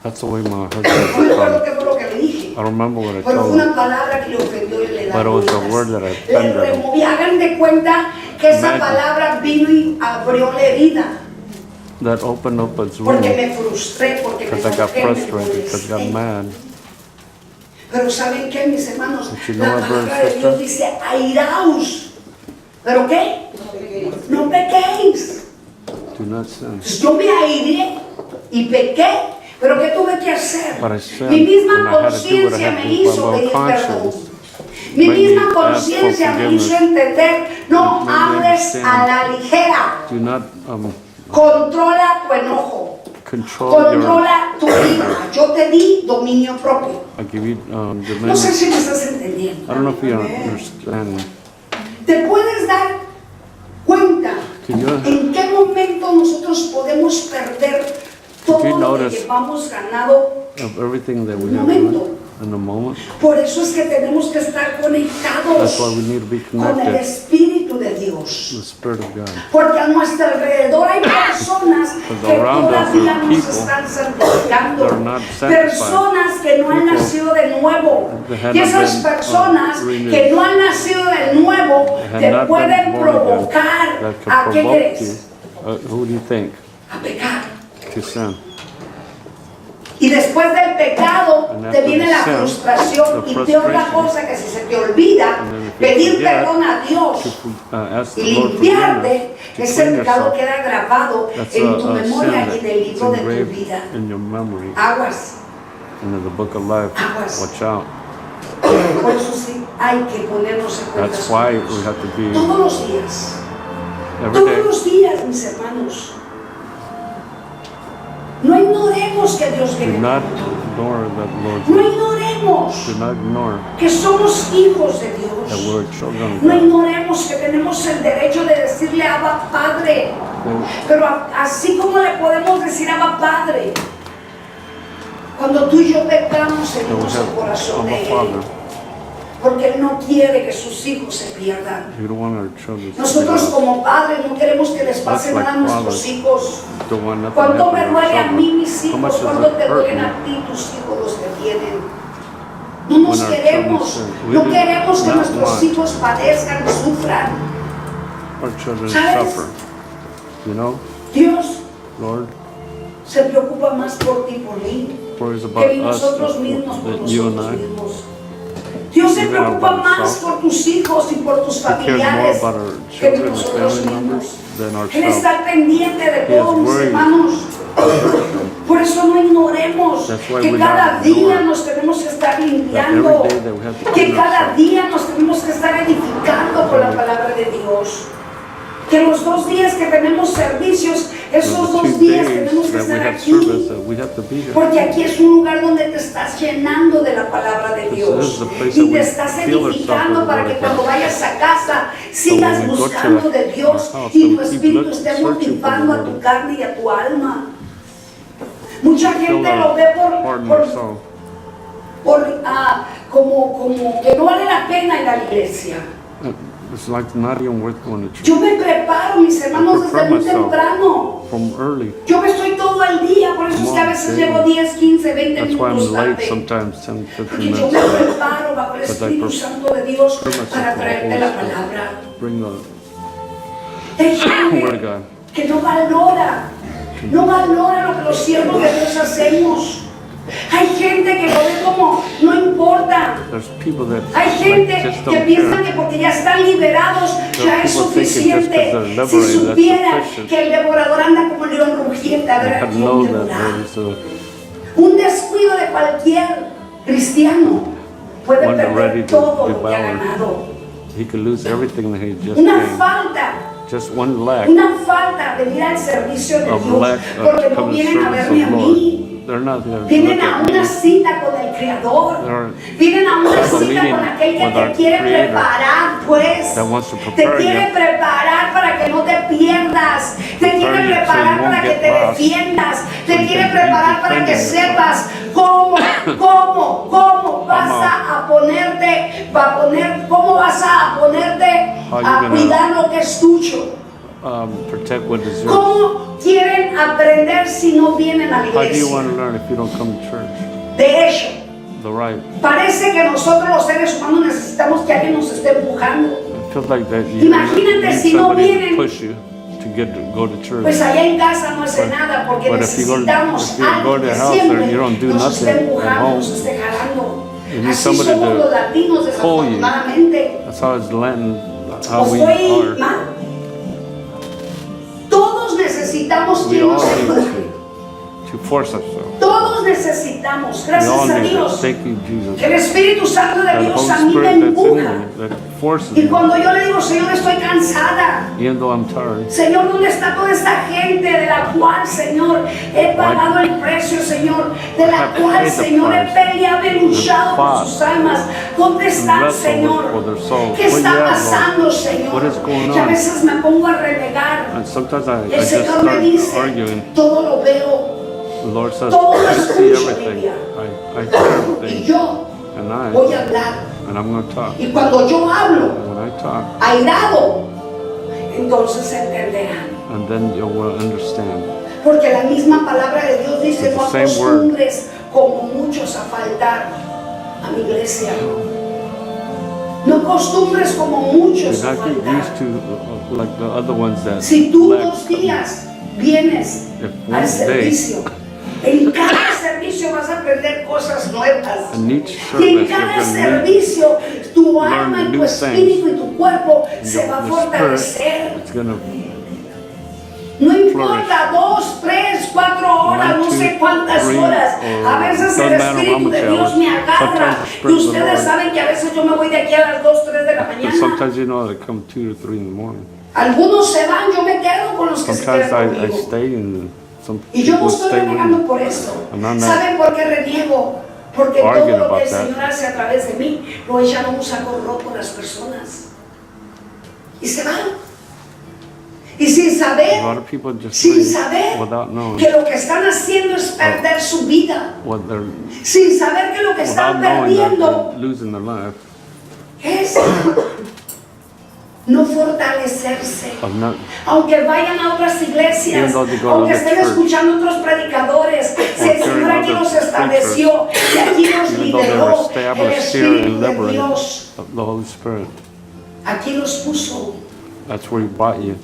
[SPEAKER 2] That's the way my
[SPEAKER 1] No
[SPEAKER 2] husband
[SPEAKER 1] recuerdo
[SPEAKER 2] told me.
[SPEAKER 1] qué fue lo que le dije.
[SPEAKER 2] I don't remember what I
[SPEAKER 1] Pero fue
[SPEAKER 2] told him.
[SPEAKER 1] una palabra que le ofendió y le da
[SPEAKER 2] But it was a
[SPEAKER 1] vueltas.
[SPEAKER 2] word that I
[SPEAKER 1] Le
[SPEAKER 2] offended him.
[SPEAKER 1] removí. Hagan de cuenta que esa
[SPEAKER 2] Imagine.
[SPEAKER 1] palabra vino y abrió la herida.
[SPEAKER 2] That opened up its
[SPEAKER 1] Porque
[SPEAKER 2] wound
[SPEAKER 1] me frustré, porque me
[SPEAKER 2] because I got
[SPEAKER 1] enojé, me
[SPEAKER 2] frustrated, because I got
[SPEAKER 1] molesté.
[SPEAKER 2] mad.
[SPEAKER 1] Pero ¿saben qué, mis hermanos?
[SPEAKER 2] But you know
[SPEAKER 1] La
[SPEAKER 2] what, brother
[SPEAKER 1] palabra
[SPEAKER 2] and
[SPEAKER 1] de Dios
[SPEAKER 2] sister?
[SPEAKER 1] dice, airaos. ¿Pero qué? No pequéis.
[SPEAKER 2] Do not sin.
[SPEAKER 1] Entonces, yo me airé y pequé. ¿Pero qué tuve que hacer?
[SPEAKER 2] But I sinned,
[SPEAKER 1] Mi misma
[SPEAKER 2] and I had to do what I
[SPEAKER 1] conciencia
[SPEAKER 2] had to
[SPEAKER 1] me
[SPEAKER 2] do.
[SPEAKER 1] hizo
[SPEAKER 2] My
[SPEAKER 1] pedir perdón.
[SPEAKER 2] conscience
[SPEAKER 1] Mi
[SPEAKER 2] made
[SPEAKER 1] misma
[SPEAKER 2] me ask for
[SPEAKER 1] conciencia me hizo
[SPEAKER 2] forgiveness.
[SPEAKER 1] entender, no
[SPEAKER 2] It made me
[SPEAKER 1] hables
[SPEAKER 2] understand.
[SPEAKER 1] a la ligera.
[SPEAKER 2] Do not
[SPEAKER 1] Controla tu enojo.
[SPEAKER 2] control your.
[SPEAKER 1] Controla tu ira. Yo te di dominio propio.
[SPEAKER 2] I give you
[SPEAKER 1] No sé
[SPEAKER 2] dominion.
[SPEAKER 1] si me estás entendiendo.
[SPEAKER 2] I don't know if you understand.
[SPEAKER 1] ¿Te puedes dar cuenta
[SPEAKER 2] Can you,
[SPEAKER 1] en qué momento nosotros podemos perder todo
[SPEAKER 2] you
[SPEAKER 1] lo que
[SPEAKER 2] notice-
[SPEAKER 1] llevamos ganado?
[SPEAKER 2] of everything that we
[SPEAKER 1] Un
[SPEAKER 2] have
[SPEAKER 1] momento.
[SPEAKER 2] done in the moment?
[SPEAKER 1] Por eso es que tenemos que estar conectados
[SPEAKER 2] That's why we need to be
[SPEAKER 1] con el
[SPEAKER 2] connected
[SPEAKER 1] Espíritu de Dios.
[SPEAKER 2] to the Spirit of God.
[SPEAKER 1] Porque a nuestro alrededor hay personas que
[SPEAKER 2] around us
[SPEAKER 1] todavía
[SPEAKER 2] there are
[SPEAKER 1] nos
[SPEAKER 2] people
[SPEAKER 1] están santificando.
[SPEAKER 2] that are not sanctified.
[SPEAKER 1] Personas que no han
[SPEAKER 2] People
[SPEAKER 1] nacido de nuevo.
[SPEAKER 2] that have
[SPEAKER 1] Y
[SPEAKER 2] not
[SPEAKER 1] esas
[SPEAKER 2] been,
[SPEAKER 1] personas
[SPEAKER 2] renewed.
[SPEAKER 1] que no han nacido de nuevo
[SPEAKER 2] Have
[SPEAKER 1] te
[SPEAKER 2] not
[SPEAKER 1] pueden
[SPEAKER 2] been born again,
[SPEAKER 1] provocar.
[SPEAKER 2] that
[SPEAKER 1] ¿A
[SPEAKER 2] can
[SPEAKER 1] qué
[SPEAKER 2] provoke
[SPEAKER 1] crees?
[SPEAKER 2] you. Who do you think?
[SPEAKER 1] A pecar.
[SPEAKER 2] to sin.
[SPEAKER 1] Y después del pecado
[SPEAKER 2] And
[SPEAKER 1] te
[SPEAKER 2] after
[SPEAKER 1] viene
[SPEAKER 2] the
[SPEAKER 1] la
[SPEAKER 2] sin,
[SPEAKER 1] frustración.
[SPEAKER 2] the
[SPEAKER 1] Y peor la
[SPEAKER 2] frustration.
[SPEAKER 1] cosa que si se te olvida
[SPEAKER 2] And then if you
[SPEAKER 1] pedir
[SPEAKER 2] forget
[SPEAKER 1] perdón a Dios
[SPEAKER 2] Ask
[SPEAKER 1] y
[SPEAKER 2] the Lord
[SPEAKER 1] limpiarte,
[SPEAKER 2] forgiveness, to
[SPEAKER 1] ese
[SPEAKER 2] clean
[SPEAKER 1] pecado
[SPEAKER 2] yourself.
[SPEAKER 1] queda grabado
[SPEAKER 2] That's
[SPEAKER 1] en tu
[SPEAKER 2] a sin
[SPEAKER 1] memoria y en el
[SPEAKER 2] that's
[SPEAKER 1] libro de tu
[SPEAKER 2] engraved
[SPEAKER 1] vida.
[SPEAKER 2] in your memory
[SPEAKER 1] Aguas.
[SPEAKER 2] and in the book of life.
[SPEAKER 1] Aguas.
[SPEAKER 2] Watch out.
[SPEAKER 1] Por eso sí hay que ponernos en cuenta.
[SPEAKER 2] That's why we have to be
[SPEAKER 1] Todos los días.
[SPEAKER 2] every
[SPEAKER 1] Todos
[SPEAKER 2] day.
[SPEAKER 1] los días, mis hermanos. No ignoremos que Dios
[SPEAKER 2] Do
[SPEAKER 1] viene
[SPEAKER 2] not
[SPEAKER 1] pronto.
[SPEAKER 2] ignore that Lord's
[SPEAKER 1] No
[SPEAKER 2] will.
[SPEAKER 1] ignoremos
[SPEAKER 2] Do not ignore
[SPEAKER 1] que somos hijos de
[SPEAKER 2] that
[SPEAKER 1] Dios.
[SPEAKER 2] we're children of
[SPEAKER 1] No
[SPEAKER 2] God.
[SPEAKER 1] ignoremos que tenemos el derecho de decirle Abba Padre. Pero así como le podemos decir Abba Padre, cuando tú y yo pecamos,
[SPEAKER 2] That we
[SPEAKER 1] seguimos el
[SPEAKER 2] have
[SPEAKER 1] corazón de
[SPEAKER 2] Abba
[SPEAKER 1] Él.
[SPEAKER 2] Father.
[SPEAKER 1] Porque Él no quiere que sus hijos se pierdan.
[SPEAKER 2] You don't want our children to
[SPEAKER 1] Nosotros
[SPEAKER 2] be lost.
[SPEAKER 1] como padres no queremos que les pase
[SPEAKER 2] That's like
[SPEAKER 1] nada a nuestros
[SPEAKER 2] fathers.
[SPEAKER 1] hijos.
[SPEAKER 2] Don't want nothing to
[SPEAKER 1] ¿Cuánto me
[SPEAKER 2] happen to
[SPEAKER 1] duele
[SPEAKER 2] our
[SPEAKER 1] a mí mis
[SPEAKER 2] children. How
[SPEAKER 1] hijos?
[SPEAKER 2] much does
[SPEAKER 1] ¿Cuánto
[SPEAKER 2] it
[SPEAKER 1] te
[SPEAKER 2] hurt
[SPEAKER 1] duelen
[SPEAKER 2] me?
[SPEAKER 1] a ti tus hijos los que tienen? No nos
[SPEAKER 2] When our
[SPEAKER 1] queremos.
[SPEAKER 2] children sin. We
[SPEAKER 1] No
[SPEAKER 2] do
[SPEAKER 1] queremos que
[SPEAKER 2] not
[SPEAKER 1] nuestros
[SPEAKER 2] want
[SPEAKER 1] hijos padezcan y sufran.
[SPEAKER 2] our children
[SPEAKER 1] ¿Sabes?
[SPEAKER 2] suffer. You know,
[SPEAKER 1] Dios
[SPEAKER 2] Lord,
[SPEAKER 1] se preocupa más por ti y por mí
[SPEAKER 2] worries about
[SPEAKER 1] que
[SPEAKER 2] us
[SPEAKER 1] nosotros mismos por
[SPEAKER 2] than you and
[SPEAKER 1] nosotros
[SPEAKER 2] I.
[SPEAKER 1] mismos. Dios se
[SPEAKER 2] Even
[SPEAKER 1] preocupa
[SPEAKER 2] about
[SPEAKER 1] más
[SPEAKER 2] ourselves.
[SPEAKER 1] por tus hijos y por tus
[SPEAKER 2] He cares more
[SPEAKER 1] familiares
[SPEAKER 2] about our
[SPEAKER 1] que
[SPEAKER 2] children and
[SPEAKER 1] nosotros
[SPEAKER 2] family members
[SPEAKER 1] mismos.
[SPEAKER 2] than
[SPEAKER 1] Él
[SPEAKER 2] ourselves.
[SPEAKER 1] está al pendiente de
[SPEAKER 2] He is
[SPEAKER 1] todos mis
[SPEAKER 2] worried.
[SPEAKER 1] hermanos. Por eso no ignoremos
[SPEAKER 2] That's why
[SPEAKER 1] que
[SPEAKER 2] we
[SPEAKER 1] cada
[SPEAKER 2] not
[SPEAKER 1] día
[SPEAKER 2] ignore
[SPEAKER 1] nos tenemos que estar
[SPEAKER 2] That
[SPEAKER 1] limpiando,
[SPEAKER 2] every day that we have to
[SPEAKER 1] que
[SPEAKER 2] clean
[SPEAKER 1] cada
[SPEAKER 2] ourselves.
[SPEAKER 1] día nos tenemos que estar edificando con la palabra de Dios. Que los 2 días que tenemos servicios, esos
[SPEAKER 2] The
[SPEAKER 1] 2
[SPEAKER 2] 2
[SPEAKER 1] días
[SPEAKER 2] days
[SPEAKER 1] tenemos que
[SPEAKER 2] that we
[SPEAKER 1] estar
[SPEAKER 2] have
[SPEAKER 1] aquí.
[SPEAKER 2] service, that we have to be here.
[SPEAKER 1] Porque aquí es un lugar donde te estás llenando de la palabra de
[SPEAKER 2] This
[SPEAKER 1] Dios
[SPEAKER 2] is the place
[SPEAKER 1] y
[SPEAKER 2] that
[SPEAKER 1] te
[SPEAKER 2] we
[SPEAKER 1] estás
[SPEAKER 2] feel ourselves
[SPEAKER 1] edificando
[SPEAKER 2] with the
[SPEAKER 1] para
[SPEAKER 2] Word
[SPEAKER 1] que
[SPEAKER 2] of
[SPEAKER 1] cuando
[SPEAKER 2] God.
[SPEAKER 1] vayas a casa sigas
[SPEAKER 2] when we go to
[SPEAKER 1] buscando de Dios
[SPEAKER 2] our house,
[SPEAKER 1] y
[SPEAKER 2] that
[SPEAKER 1] tu
[SPEAKER 2] we keep
[SPEAKER 1] espíritu esté
[SPEAKER 2] searching for the
[SPEAKER 1] motivando a
[SPEAKER 2] Word
[SPEAKER 1] tu
[SPEAKER 2] of God.
[SPEAKER 1] carne y a tu alma. Mucha
[SPEAKER 2] Fill
[SPEAKER 1] gente
[SPEAKER 2] our
[SPEAKER 1] lo ve
[SPEAKER 2] heart and our soul.
[SPEAKER 1] como que no vale la pena ir a la iglesia.
[SPEAKER 2] It's like not even worth going to church.
[SPEAKER 1] Yo me preparo, mis hermanos, desde
[SPEAKER 2] prepare
[SPEAKER 1] muy
[SPEAKER 2] myself.
[SPEAKER 1] temprano.
[SPEAKER 2] From early.
[SPEAKER 1] Yo me estoy todo el día, por eso es que a veces llego 10, 15, 20
[SPEAKER 2] That's why
[SPEAKER 1] minutos
[SPEAKER 2] I'm late
[SPEAKER 1] tarde.
[SPEAKER 2] sometimes, 10, 15
[SPEAKER 1] Porque yo
[SPEAKER 2] minutes
[SPEAKER 1] me
[SPEAKER 2] late.
[SPEAKER 1] preparo bajo el
[SPEAKER 2] But I
[SPEAKER 1] Espíritu
[SPEAKER 2] prepare
[SPEAKER 1] Santo de Dios
[SPEAKER 2] myself
[SPEAKER 1] para
[SPEAKER 2] to the
[SPEAKER 1] traerte
[SPEAKER 2] Holy
[SPEAKER 1] la
[SPEAKER 2] Spirit.
[SPEAKER 1] palabra.
[SPEAKER 2] Bring the
[SPEAKER 1] Hay
[SPEAKER 2] Word of
[SPEAKER 1] gente
[SPEAKER 2] God.
[SPEAKER 1] que no valora lo que los siervos de Dios hacemos. Hay gente que lo ve como no importa.
[SPEAKER 2] There's people that
[SPEAKER 1] Hay
[SPEAKER 2] like,
[SPEAKER 1] gente
[SPEAKER 2] just
[SPEAKER 1] que
[SPEAKER 2] don't
[SPEAKER 1] piensa
[SPEAKER 2] care.
[SPEAKER 1] que porque ya están liberados ya es
[SPEAKER 2] people thinking just
[SPEAKER 1] suficiente.
[SPEAKER 2] 'cause they're
[SPEAKER 1] Si
[SPEAKER 2] liberated, that's
[SPEAKER 1] supiera
[SPEAKER 2] sufficient.
[SPEAKER 1] que el devorador anda como león rugiente a
[SPEAKER 2] You
[SPEAKER 1] ver a
[SPEAKER 2] have to
[SPEAKER 1] quién
[SPEAKER 2] know that
[SPEAKER 1] devorar.
[SPEAKER 2] there is a
[SPEAKER 1] Un descuido de cualquier cristiano puede
[SPEAKER 2] one ready
[SPEAKER 1] perder
[SPEAKER 2] to
[SPEAKER 1] todo lo que ha
[SPEAKER 2] devour.
[SPEAKER 1] ganado.
[SPEAKER 2] He could lose everything that he just
[SPEAKER 1] Una
[SPEAKER 2] gained.
[SPEAKER 1] falta,
[SPEAKER 2] Just one lack
[SPEAKER 1] una falta de ir al servicio de
[SPEAKER 2] of
[SPEAKER 1] Dios,
[SPEAKER 2] lack
[SPEAKER 1] porque
[SPEAKER 2] of
[SPEAKER 1] no
[SPEAKER 2] coming
[SPEAKER 1] vienen a
[SPEAKER 2] service
[SPEAKER 1] verme a
[SPEAKER 2] of Lord.
[SPEAKER 1] mí.
[SPEAKER 2] They're not there to
[SPEAKER 1] Vienen
[SPEAKER 2] look
[SPEAKER 1] a
[SPEAKER 2] at
[SPEAKER 1] una
[SPEAKER 2] me.
[SPEAKER 1] cita con el Creador.
[SPEAKER 2] They're
[SPEAKER 1] Vienen a una
[SPEAKER 2] have a
[SPEAKER 1] cita
[SPEAKER 2] meeting
[SPEAKER 1] con aquel que
[SPEAKER 2] with
[SPEAKER 1] te
[SPEAKER 2] our
[SPEAKER 1] quiere
[SPEAKER 2] Creator
[SPEAKER 1] preparar, pues.
[SPEAKER 2] that wants to
[SPEAKER 1] Te
[SPEAKER 2] prepare
[SPEAKER 1] quiere
[SPEAKER 2] you.
[SPEAKER 1] preparar para que no te pierdas. Te
[SPEAKER 2] Prepare
[SPEAKER 1] quiere
[SPEAKER 2] you so
[SPEAKER 1] preparar
[SPEAKER 2] you
[SPEAKER 1] para
[SPEAKER 2] won't
[SPEAKER 1] que
[SPEAKER 2] get
[SPEAKER 1] te
[SPEAKER 2] lost.
[SPEAKER 1] defiendas.
[SPEAKER 2] So
[SPEAKER 1] Te
[SPEAKER 2] you
[SPEAKER 1] quiere
[SPEAKER 2] can be
[SPEAKER 1] preparar para que
[SPEAKER 2] defending yourself.
[SPEAKER 1] sepas cómo vas a ponerte, cómo vas a ponerte
[SPEAKER 2] How you
[SPEAKER 1] a
[SPEAKER 2] gonna-
[SPEAKER 1] cuidar lo que es tuyo.
[SPEAKER 2] Protect what is yours.
[SPEAKER 1] ¿Cómo quieren aprender si no vienen a la
[SPEAKER 2] How do you
[SPEAKER 1] iglesia?
[SPEAKER 2] want to learn if you don't come to church?
[SPEAKER 1] De hecho,
[SPEAKER 2] The right.
[SPEAKER 1] parece que nosotros los seres humanos necesitamos que alguien nos esté empujando.
[SPEAKER 2] It feels like that you
[SPEAKER 1] Imagínate
[SPEAKER 2] need
[SPEAKER 1] si no
[SPEAKER 2] somebody
[SPEAKER 1] vienen.
[SPEAKER 2] to push you to go to church.
[SPEAKER 1] Pues allá en casa no hace nada porque
[SPEAKER 2] but if you go-
[SPEAKER 1] necesitamos
[SPEAKER 2] if you go to
[SPEAKER 1] alguien
[SPEAKER 2] the
[SPEAKER 1] que
[SPEAKER 2] house
[SPEAKER 1] siempre
[SPEAKER 2] or you don't do
[SPEAKER 1] nos esté
[SPEAKER 2] nothing at
[SPEAKER 1] empujando,
[SPEAKER 2] home,
[SPEAKER 1] nos esté jalando.
[SPEAKER 2] you need
[SPEAKER 1] Así
[SPEAKER 2] somebody
[SPEAKER 1] somos
[SPEAKER 2] to
[SPEAKER 1] los latinos
[SPEAKER 2] pull you.
[SPEAKER 1] desafortunadamente.
[SPEAKER 2] That's how it's Latin, how
[SPEAKER 1] ¿O
[SPEAKER 2] we
[SPEAKER 1] estoy
[SPEAKER 2] are.
[SPEAKER 1] mal? Todos necesitamos
[SPEAKER 2] We
[SPEAKER 1] quien
[SPEAKER 2] all
[SPEAKER 1] nos empuje.
[SPEAKER 2] need to force ourselves.
[SPEAKER 1] Todos necesitamos,
[SPEAKER 2] We all
[SPEAKER 1] gracias a
[SPEAKER 2] need
[SPEAKER 1] Dios,
[SPEAKER 2] to. Thank you, Jesus.
[SPEAKER 1] que el Espíritu Santo de
[SPEAKER 2] That
[SPEAKER 1] Dios a
[SPEAKER 2] Holy
[SPEAKER 1] mí me
[SPEAKER 2] Spirit that's in
[SPEAKER 1] empuja.
[SPEAKER 2] me, that forces
[SPEAKER 1] Y
[SPEAKER 2] me.
[SPEAKER 1] cuando yo le digo, Señor, estoy cansada.
[SPEAKER 2] Even though I'm tired,
[SPEAKER 1] Señor, ¿dónde está toda esta gente de la cual, Señor, he pagado el precio, Señor? De la
[SPEAKER 2] have
[SPEAKER 1] cual,
[SPEAKER 2] paid the
[SPEAKER 1] Señor, he
[SPEAKER 2] price.
[SPEAKER 1] peleado, he luchado por
[SPEAKER 2] fought
[SPEAKER 1] sus almas. ¿Dónde están,
[SPEAKER 2] wrestle
[SPEAKER 1] Señor?
[SPEAKER 2] for their souls.
[SPEAKER 1] ¿Qué
[SPEAKER 2] Where
[SPEAKER 1] está
[SPEAKER 2] you at, Lord?
[SPEAKER 1] pasando, Señor?
[SPEAKER 2] What is going
[SPEAKER 1] Que a
[SPEAKER 2] on?
[SPEAKER 1] veces me pongo a renegar.
[SPEAKER 2] and sometimes I
[SPEAKER 1] El
[SPEAKER 2] just
[SPEAKER 1] Señor me
[SPEAKER 2] start
[SPEAKER 1] dice,
[SPEAKER 2] arguing.
[SPEAKER 1] todo lo veo.
[SPEAKER 2] The Lord says,
[SPEAKER 1] Todo lo
[SPEAKER 2] I see
[SPEAKER 1] escucho,
[SPEAKER 2] everything.
[SPEAKER 1] Biblia.
[SPEAKER 2] I hear
[SPEAKER 1] Y
[SPEAKER 2] everything.
[SPEAKER 1] yo
[SPEAKER 2] And
[SPEAKER 1] voy a hablar.
[SPEAKER 2] I'm going to talk.
[SPEAKER 1] Y cuando yo hablo,
[SPEAKER 2] And when I talk,
[SPEAKER 1] airado, entonces entenderán.
[SPEAKER 2] and then you will understand.
[SPEAKER 1] Porque la misma palabra de Dios dice,
[SPEAKER 2] It's
[SPEAKER 1] no
[SPEAKER 2] the same word.
[SPEAKER 1] acostumbres como muchos a faltar a mi iglesia. No acostumbres como
[SPEAKER 2] Do
[SPEAKER 1] muchos a
[SPEAKER 2] not get
[SPEAKER 1] faltar.
[SPEAKER 2] used to like the other ones that
[SPEAKER 1] Si tú
[SPEAKER 2] lack
[SPEAKER 1] 2 días vienes
[SPEAKER 2] If
[SPEAKER 1] al
[SPEAKER 2] one day,
[SPEAKER 1] servicio, en cada servicio vas a aprender cosas nuevas.
[SPEAKER 2] in each
[SPEAKER 1] Y en
[SPEAKER 2] service,
[SPEAKER 1] cada
[SPEAKER 2] you're going to
[SPEAKER 1] servicio, tu alma y tu
[SPEAKER 2] new
[SPEAKER 1] espíritu y tu cuerpo se va a
[SPEAKER 2] your spirit,
[SPEAKER 1] fortalecer.
[SPEAKER 2] it's going to
[SPEAKER 1] No importa, 2, 3, 4 horas, no sé cuántas horas. A veces el Espíritu de Dios me agarra. Y ustedes saben que a veces yo me voy de aquí a las 2, 3 de la
[SPEAKER 2] But
[SPEAKER 1] mañana.
[SPEAKER 2] sometimes you know they come 2 or 3 in the morning.
[SPEAKER 1] Algunos se van, yo me quedo con los que se
[SPEAKER 2] Sometimes
[SPEAKER 1] quedan
[SPEAKER 2] I
[SPEAKER 1] conmigo.
[SPEAKER 2] stay and some
[SPEAKER 1] Y yo no
[SPEAKER 2] people
[SPEAKER 1] estoy
[SPEAKER 2] stay with
[SPEAKER 1] renegando
[SPEAKER 2] me.
[SPEAKER 1] por eso.
[SPEAKER 2] I'm not
[SPEAKER 1] ¿Saben por qué reniego? Porque todo
[SPEAKER 2] arguing
[SPEAKER 1] lo que
[SPEAKER 2] about
[SPEAKER 1] el
[SPEAKER 2] that.
[SPEAKER 1] Señor hace a través de mí lo echan a un saco roto las personas. Y se van. Y sin
[SPEAKER 2] A
[SPEAKER 1] saber,
[SPEAKER 2] lot of people just
[SPEAKER 1] sin
[SPEAKER 2] leave
[SPEAKER 1] saber
[SPEAKER 2] without knowing
[SPEAKER 1] que lo que están haciendo es perder su vida.
[SPEAKER 2] what they're,
[SPEAKER 1] Sin saber que lo que
[SPEAKER 2] without
[SPEAKER 1] están
[SPEAKER 2] knowing that
[SPEAKER 1] perdiendo
[SPEAKER 2] they're losing their life
[SPEAKER 1] es no fortalecerse.
[SPEAKER 2] of not.
[SPEAKER 1] Aunque vayan a otras iglesias,
[SPEAKER 2] Even though they go to
[SPEAKER 1] aunque
[SPEAKER 2] other
[SPEAKER 1] estén
[SPEAKER 2] church,
[SPEAKER 1] escuchando otros predicadores, si el
[SPEAKER 2] hearing
[SPEAKER 1] Señor aquí
[SPEAKER 2] other
[SPEAKER 1] nos estableció y aquí nos
[SPEAKER 2] Even though they're
[SPEAKER 1] liberó, el
[SPEAKER 2] established here
[SPEAKER 1] Espíritu
[SPEAKER 2] and
[SPEAKER 1] de
[SPEAKER 2] liberated
[SPEAKER 1] Dios
[SPEAKER 2] of the Holy Spirit,
[SPEAKER 1] aquí nos puso.
[SPEAKER 2] that's where He bought you.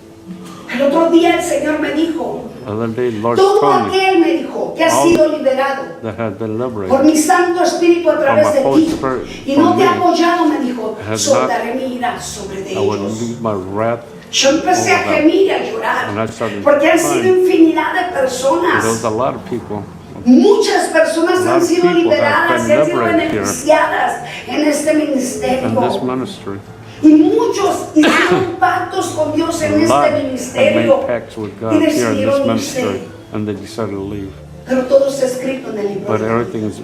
[SPEAKER 1] El otro día el Señor me dijo,
[SPEAKER 2] The other day, the Lord
[SPEAKER 1] todo
[SPEAKER 2] told me
[SPEAKER 1] aquel me dijo que ha
[SPEAKER 2] all
[SPEAKER 1] sido liberado
[SPEAKER 2] that had been
[SPEAKER 1] por
[SPEAKER 2] liberated
[SPEAKER 1] mi Santo Espíritu a través
[SPEAKER 2] my
[SPEAKER 1] de
[SPEAKER 2] Holy
[SPEAKER 1] ti
[SPEAKER 2] Spirit
[SPEAKER 1] y
[SPEAKER 2] from
[SPEAKER 1] no te
[SPEAKER 2] me
[SPEAKER 1] ha apoyado, me dijo,
[SPEAKER 2] has
[SPEAKER 1] soltaré mi ira sobre de
[SPEAKER 2] I would
[SPEAKER 1] ellos.
[SPEAKER 2] leave my wrath.
[SPEAKER 1] Yo empecé a
[SPEAKER 2] over them.
[SPEAKER 1] gemir y a llorar
[SPEAKER 2] And I started
[SPEAKER 1] porque han sido
[SPEAKER 2] crying.
[SPEAKER 1] infinidad de
[SPEAKER 2] There was
[SPEAKER 1] personas.
[SPEAKER 2] a lot of people.
[SPEAKER 1] Muchas personas
[SPEAKER 2] A lot
[SPEAKER 1] han
[SPEAKER 2] of
[SPEAKER 1] sido
[SPEAKER 2] people have
[SPEAKER 1] liberadas
[SPEAKER 2] been
[SPEAKER 1] y han sido
[SPEAKER 2] liberated here.
[SPEAKER 1] beneficiadas en este
[SPEAKER 2] In this
[SPEAKER 1] ministerio.
[SPEAKER 2] ministry,
[SPEAKER 1] Y muchos hicieron pactos con Dios
[SPEAKER 2] a
[SPEAKER 1] en
[SPEAKER 2] lot
[SPEAKER 1] este
[SPEAKER 2] have
[SPEAKER 1] ministerio
[SPEAKER 2] made pacts with
[SPEAKER 1] y
[SPEAKER 2] God here in this
[SPEAKER 1] decidieron
[SPEAKER 2] ministry,
[SPEAKER 1] irse.
[SPEAKER 2] and they decided to leave.
[SPEAKER 1] Pero todo está escrito en el libro.
[SPEAKER 2] But
[SPEAKER 1] de la vida.
[SPEAKER 2] everything is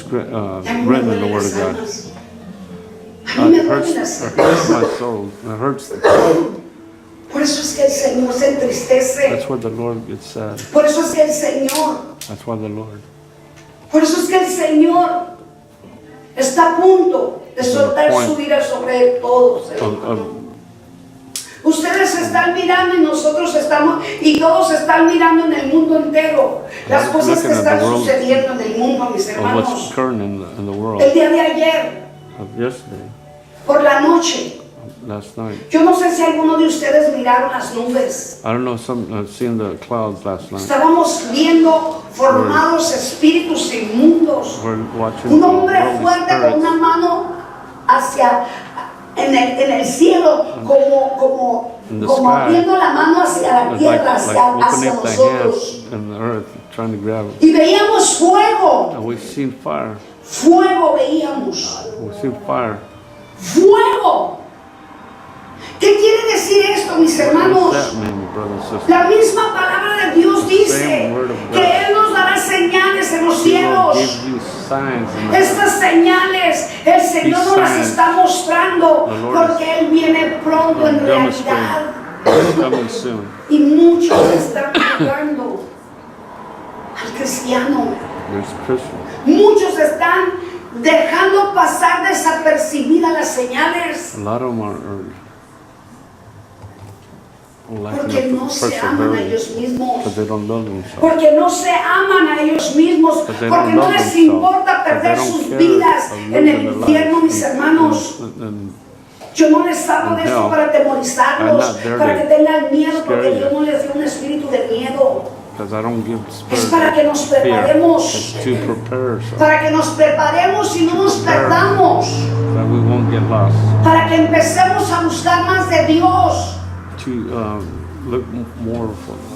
[SPEAKER 1] A mí me
[SPEAKER 2] written in the
[SPEAKER 1] duelen
[SPEAKER 2] Word
[SPEAKER 1] las
[SPEAKER 2] of God.
[SPEAKER 1] almas. A mí me
[SPEAKER 2] It
[SPEAKER 1] duelen las
[SPEAKER 2] hurts
[SPEAKER 1] almas.
[SPEAKER 2] my soul. It hurts.
[SPEAKER 1] Por eso es que el Señor se entristece.
[SPEAKER 2] That's where the Lord gets sad.
[SPEAKER 1] Por eso es que el Señor,
[SPEAKER 2] That's why the Lord.
[SPEAKER 1] por eso es que el Señor está a punto de soltar su ira sobre todos. Ustedes están mirando y nosotros estamos, y todos están mirando en el mundo entero las cosas que están sucediendo en el mundo, mis
[SPEAKER 2] Of what's
[SPEAKER 1] hermanos.
[SPEAKER 2] occurring in the world.
[SPEAKER 1] El día de ayer,
[SPEAKER 2] Of yesterday,
[SPEAKER 1] por la noche,
[SPEAKER 2] last night.
[SPEAKER 1] yo no sé si alguno de ustedes miraron las nubes.
[SPEAKER 2] I don't know. I've seen the clouds last night.
[SPEAKER 1] Estábamos viendo formados espíritus inmundos.
[SPEAKER 2] We're watching
[SPEAKER 1] Un
[SPEAKER 2] the
[SPEAKER 1] hombre
[SPEAKER 2] worldly
[SPEAKER 1] fuerte con
[SPEAKER 2] spirits.
[SPEAKER 1] una mano hacia en el cielo, como
[SPEAKER 2] In the
[SPEAKER 1] como
[SPEAKER 2] sky,
[SPEAKER 1] abriendo la mano hacia la
[SPEAKER 2] It's
[SPEAKER 1] tierra,
[SPEAKER 2] like
[SPEAKER 1] hacia
[SPEAKER 2] opening up the
[SPEAKER 1] nosotros.
[SPEAKER 2] hands in the earth, trying to grab it.
[SPEAKER 1] Y veíamos fuego,
[SPEAKER 2] And we've seen fire.
[SPEAKER 1] fuego veíamos,
[SPEAKER 2] We've seen fire.
[SPEAKER 1] fuego. ¿Qué quiere decir esto, mis
[SPEAKER 2] What
[SPEAKER 1] hermanos?
[SPEAKER 2] does that mean, brothers and sisters?
[SPEAKER 1] La misma palabra de Dios dice
[SPEAKER 2] Same word of God.
[SPEAKER 1] que Él nos dará señales en los
[SPEAKER 2] He will
[SPEAKER 1] cielos.
[SPEAKER 2] give you signs in the
[SPEAKER 1] Estas señales el Señor nos las
[SPEAKER 2] signs
[SPEAKER 1] está mostrando
[SPEAKER 2] the Lord
[SPEAKER 1] porque Él viene pronto en
[SPEAKER 2] demonstrate.
[SPEAKER 1] realidad.
[SPEAKER 2] It's coming soon.
[SPEAKER 1] Y muchos están jugando al cristiano.
[SPEAKER 2] There's Christians.
[SPEAKER 1] Muchos están dejando pasar desapercibidas las señales
[SPEAKER 2] A lot of them are lacking
[SPEAKER 1] porque no
[SPEAKER 2] of
[SPEAKER 1] se aman a
[SPEAKER 2] perseverance
[SPEAKER 1] ellos mismos.
[SPEAKER 2] because they don't love themselves.
[SPEAKER 1] Porque no se aman a ellos mismos,
[SPEAKER 2] Because they
[SPEAKER 1] porque
[SPEAKER 2] don't
[SPEAKER 1] no
[SPEAKER 2] love
[SPEAKER 1] les
[SPEAKER 2] themselves.
[SPEAKER 1] importa
[SPEAKER 2] Because they
[SPEAKER 1] perder
[SPEAKER 2] don't
[SPEAKER 1] sus
[SPEAKER 2] care
[SPEAKER 1] vidas
[SPEAKER 2] of
[SPEAKER 1] en
[SPEAKER 2] losing
[SPEAKER 1] el
[SPEAKER 2] their
[SPEAKER 1] infierno, mis
[SPEAKER 2] lives
[SPEAKER 1] hermanos.
[SPEAKER 2] and
[SPEAKER 1] Yo no les hablo de
[SPEAKER 2] And
[SPEAKER 1] esto
[SPEAKER 2] hell.
[SPEAKER 1] para
[SPEAKER 2] I'm
[SPEAKER 1] atemorizarlos,
[SPEAKER 2] not there
[SPEAKER 1] para
[SPEAKER 2] to
[SPEAKER 1] que tengan miedo, porque
[SPEAKER 2] scare
[SPEAKER 1] Dios
[SPEAKER 2] you.
[SPEAKER 1] no les dio un espíritu de miedo.
[SPEAKER 2] because I don't give
[SPEAKER 1] Es
[SPEAKER 2] spirit
[SPEAKER 1] para que nos
[SPEAKER 2] fear.
[SPEAKER 1] preparemos,
[SPEAKER 2] It's to prepare ourselves
[SPEAKER 1] para que nos preparemos y no nos perdamos,
[SPEAKER 2] that we won't get lost.
[SPEAKER 1] para que empecemos a buscar más de Dios.
[SPEAKER 2] To look more